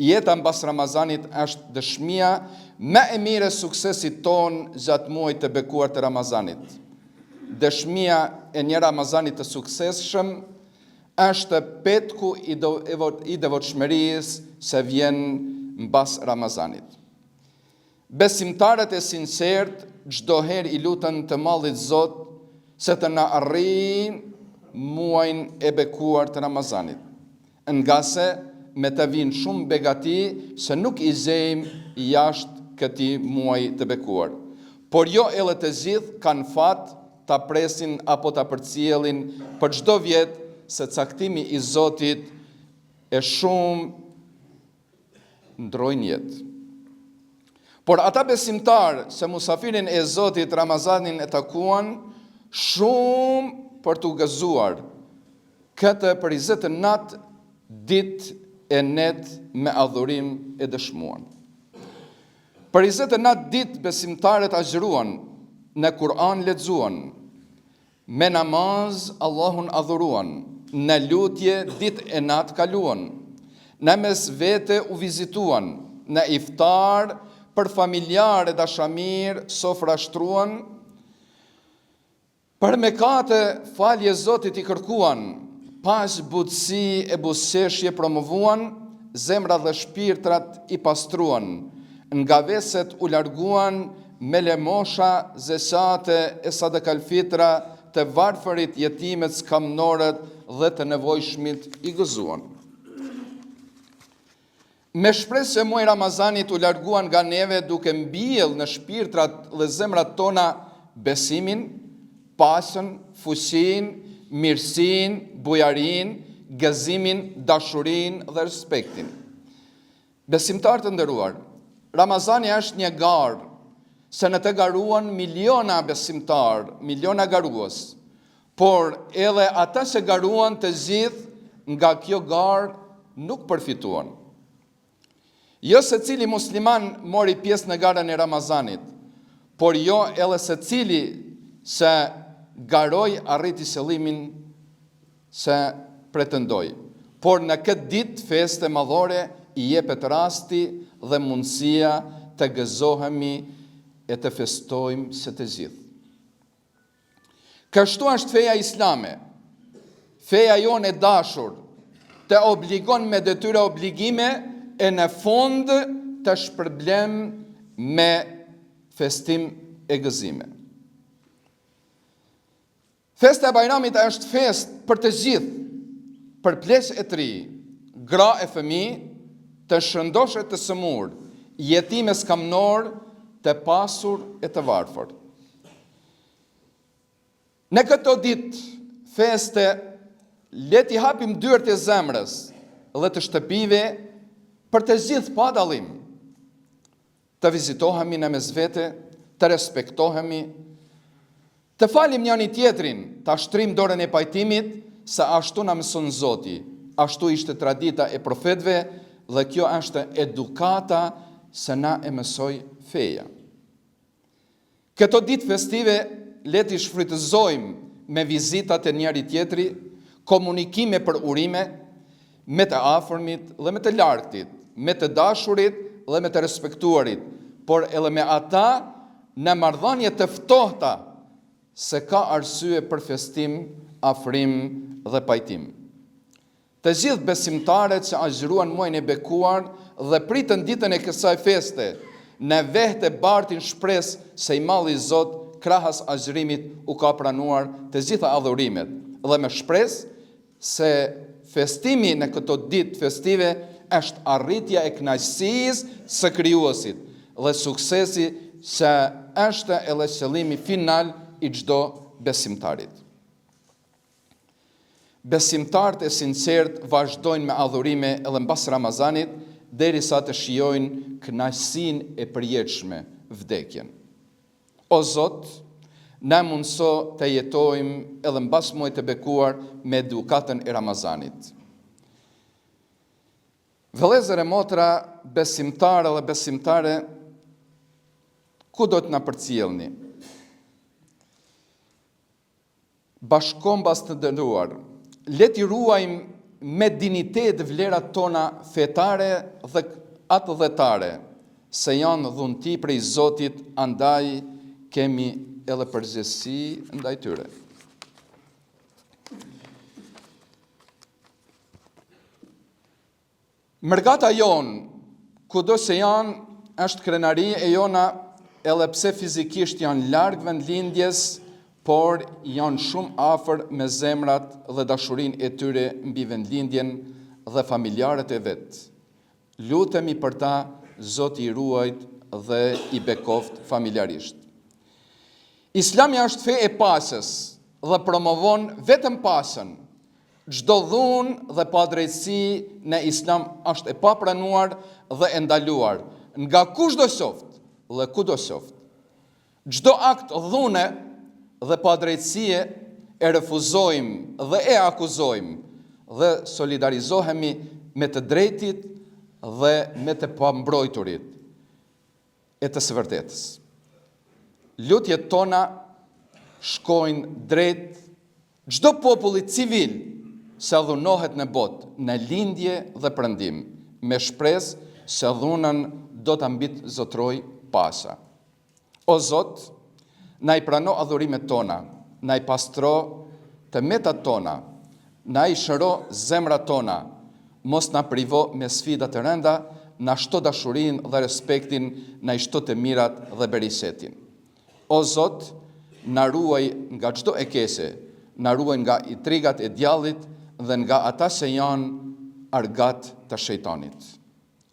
Jeta mbas Ramazanit është dëshmia më e mirë e suksesit ton gjatë muajit të bekuar të Ramazanit. Dëshmia e një Ramazanit të suksesshëm është petku i devotshmërisë që vjen mbas Ramazanit. Besimtarët e sinqert çdo herë i lutën të Mallit Zot se të na arrijë muajin e bekuar të Ramazanit, nga se me të vinë shumë begati se nuk i zejmë jashtë këtij muaji të bekuar. Por jo edhe të gjithë kanë fat ta presin apo ta përcjellin për çdo vjet se caktimi i Zotit e shumë ndrojnë jetë. Por ata besimtarë se musafirin e Zotit Ramazanin e takuan, shumë për t'u gëzuar këtë për 29 ditë e net me adhurim e dëshmuan. Për 29 ditë besimtarët agjëruan, në Kur'an lexuan, me namaz Allahun adhuruan, në lutje ditë e natë kaluan, në mes vete u vizituan, në iftar për familjarë e dashamir sofra shtruan, për mëkate falje Zotit i kërkuan, pas butësi e buzëqeshje promovuan, zemra dhe shpirtrat i pastruan, nga veset u larguan, me lemosha, zesate e sadakal fitra, të varfërit, jetimet, skamnorët dhe të nevojshmit i gëzuan. Me shpresë se muaj Ramazanit u larguan nga neve duke mbjell në shpirtrat dhe zemrat tona besimin, pasën, fuqin, mirësin, bujarin, gëzimin, dashurin dhe respektin. Besimtarë të nderuar, Ramazani është një garë, se në të garuan miliona besimtarë, miliona garuës, por edhe ata që garuan të gjithë nga kjo garë nuk përfituan. Jo se cili musliman mori pjesë në garën e Ramazanit, por jo edhe se cili se garoj arriti qëllimin se pretendoj. Por në këtë ditë feste madhore i jepet rasti dhe mundësia të gëzohemi e të festojmë së të gjithë. Kështu është feja islame, feja jonë e dashur, të obligon me detyra obligime e në fund të shpërblem me festim e gëzime. Festa e Bajramit është fest për të gjithë, për pleq e tri, gra e fëmijë, të shëndoshe të sëmur, jetime skamnor, të pasur e të varfër. Në këto ditë feste, leti hapim dyert e zemrës dhe të shtëpive për të gjithë pa dallim. Të vizitohemi në mesvete, të respektohemi, të falim njëri tjetrin, të ashtrim dorën e pajtimit, se ashtu na mëson Zoti, ashtu ishte tradita e profetëve dhe kjo është edukata se na e mësoi feja. Këto ditë festive leti shfrytëzojmë me vizitat e njëri tjetri, komunikime për urime, me të afërmit dhe me të largëtit, me të dashurit dhe me të respektuarit, por edhe me ata në marrëdhënie të ftohta se ka arsye për festim, afrim dhe pajtim. Të gjithë besimtarët që agjëruan muajin e bekuar dhe pritën ditën e kësaj feste, në vehte bartin shpresë se i malli Zot krahas agjërimit u ka pranuar të gjitha adhurimet dhe me shpresë se festimi në këto ditë festive është arritja e kënaqësisë së Krijuesit dhe suksesi që është edhe qëllimi final i çdo besimtarit. Besimtarët e sinqert vazhdojnë me adhurime edhe mbas Ramazanit derisa të shijojnë kënaqësinë e përjetshme, vdekjen. O Zot, na mundso të jetojmë edhe mbas muajit të bekuar me edukatën e Ramazanit. Vëllezër e motra, besimtarë dhe besimtare, ku do të na përcjellni? Bashkombas të nderuar, le t'i ruajmë me dinitet vlerat tona fetare dhe atëdhetare, se janë dhunti prej Zotit, andaj kemi edhe përgjegjësi ndaj tyre. Mërgata jonë, kudo se janë, është krenari e jona, edhe pse fizikisht janë larg vendlindjes, por janë shumë afër me zemrat dhe dashurin e tyre mbi vendlindjen dhe familjarët e vetë. Lutemi për ta, Zoti i ruajt dhe i bekoft familjarisht. Islami është fe e pasës dhe promovon vetëm pasën. Çdo dhunë dhe padrejtësi në Islam është e papranuar dhe e ndaluar nga kushdo qoftë dhe kudo qoftë. Çdo akt dhune dhe padrejtësie e refuzojmë dhe e akuzojmë dhe solidarizohemi me të drejtit dhe me të pambrojturit e të së vërtetës. Lutjet tona shkojnë drejt çdo populli civil se dhunohet në botë, në lindje dhe perëndim, me shpresë se dhunën do ta mbitzotroj pasa. O Zot, na i prano adhurimet tona, na i pastro të metat tona, na i shëro zemrat tona, mos na privo me sfida të rënda, na shto dashurinë dhe respektin, na i shto të mirat dhe bereqetin. O Zot, na ruaj nga çdo ekese, na ruaj nga intrigat e djallit dhe nga ata që janë argat të shejtanit.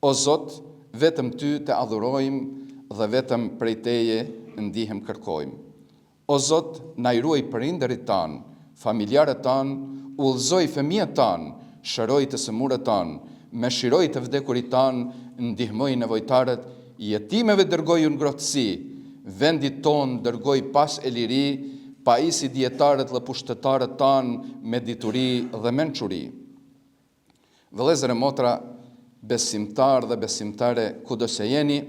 O Zot, vetëm ty të adhurojmë dhe vetëm prej teje ndihem kërkojmë. O Zot, na i ruaj prindërit tanë, familjarët tanë, udhëzoj fëmijët tanë, shëroj të sëmurët tanë, me shiroj të vdekurit tanë, ndihmoj nevojtarët, jetimeve dërgoj ngrohtësi, vendit tonë dërgoj pas e liri, pa isi djetarët dhe pushtetarët tanë me dituri dhe mençuri. Vëllezër e motra, besimtar dhe besimtare kudo që jeni,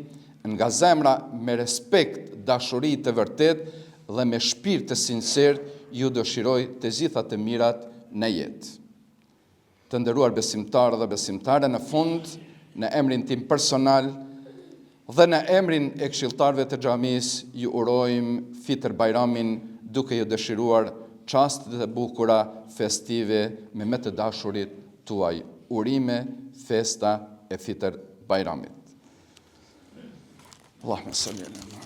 nga zemra me respekt, dashuri të vërtet dhe me shpirt të sinqert, ju dëshiroj të gjitha të mirat në jetë. Të nderuar besimtarë dhe besimtare, në fund, në emrin tim personal dhe në emrin e këshilltarëve të xhamisë, ju urojmë Fitr Bajramin duke ju dëshiruar çaste të bukura festive me të dashurit tuaj. Urime, festa e Fitr Bajramit. Allahumma salli ala Muhammad.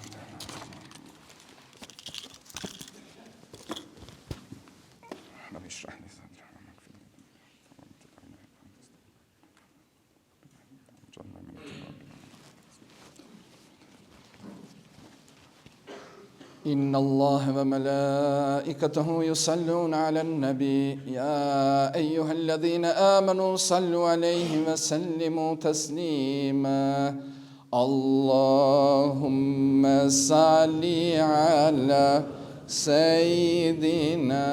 إن الله وملائكته يصلون على النبي يا أيها الذين آمنوا صلوا عليه وسلموا تسليما اللهم صل على سيدنا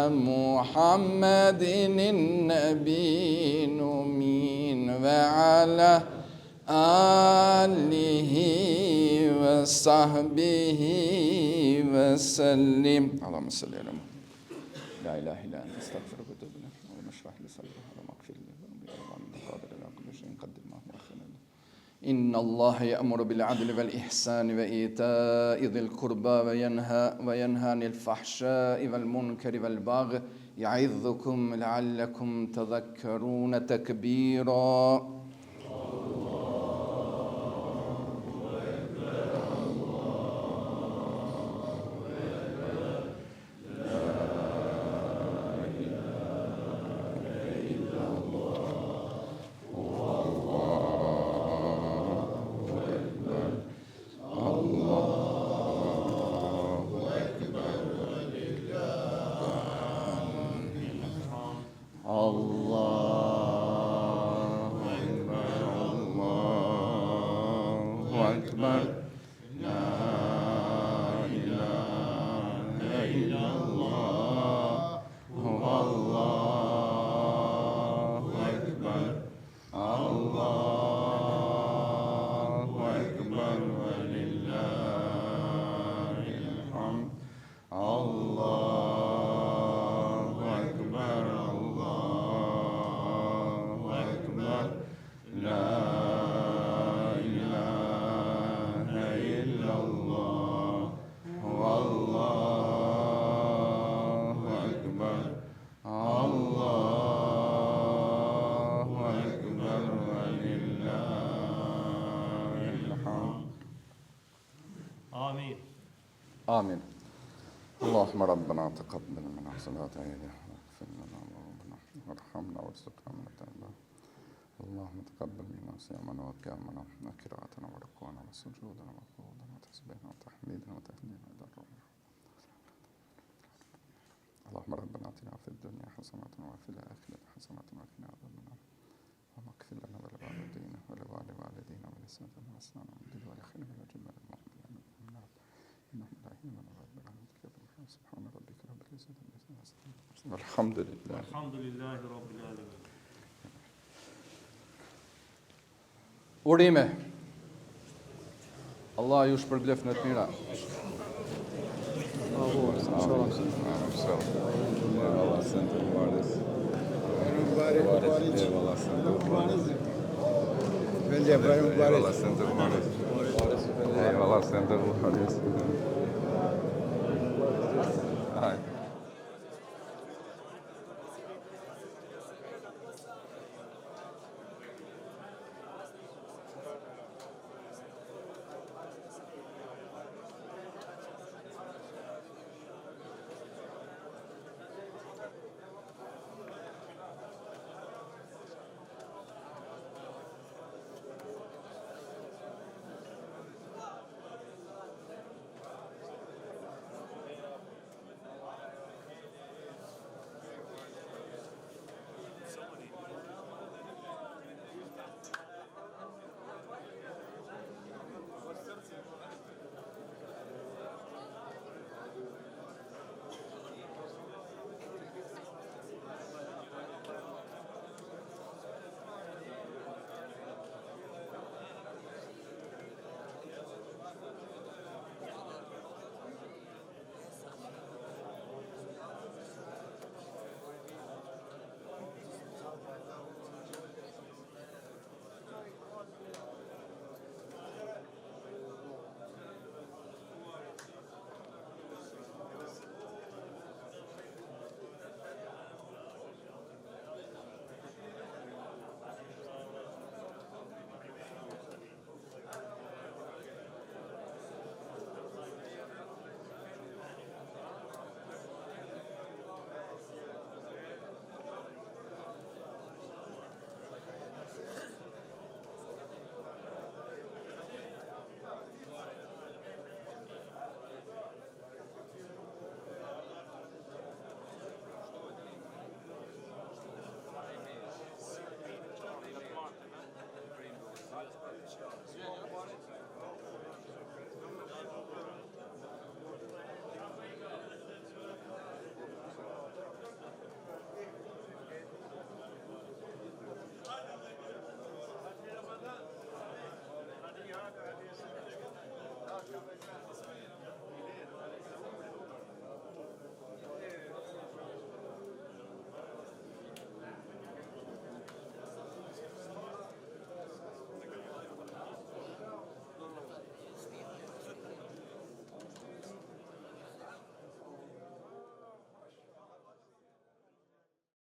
محمد النبي الأمين وعلى آله وصحبه وسلم اللهم صل على محمد لا إله إلا أنت أستغفرك وأتوب إليك اللهم اشرح لي صدري اللهم اغفر لي ذنبي اللهم قادر على كل شيء قدر ما هو أخيرا إن الله يأمر بالعدل والإحسان وإيتاء ذي القربى وينهى عن الفحشاء والمنكر والبغي يعظكم لعلكم تذكرون تكبيرا آمين اللهم ربنا تقبل منا صلاتنا واغفر لنا ذنوبنا وارحمنا وارزقنا من التوبة اللهم تقبل منا صيامنا وقيامنا وقراءتنا وركوعنا وسجودنا وقعودنا وتسبيحنا وتحميدنا وتهليلنا إلى الروح اللهم ربنا آتنا في الدنيا حسنة وفي الآخرة حسنة وقنا عذاب النار اللهم اغفر لنا ولوالدينا ولوالدينا ولسائر المسلمين والمؤمنين والآخرين والجميع المؤمنين إنهم لا يؤمنون برحمتك سبحان ربك رب العزة عما يصفون والحمد لله رب العالمين. Urime. Allah ju shpërblef në të mira. Eyvallah sen de bu hadis.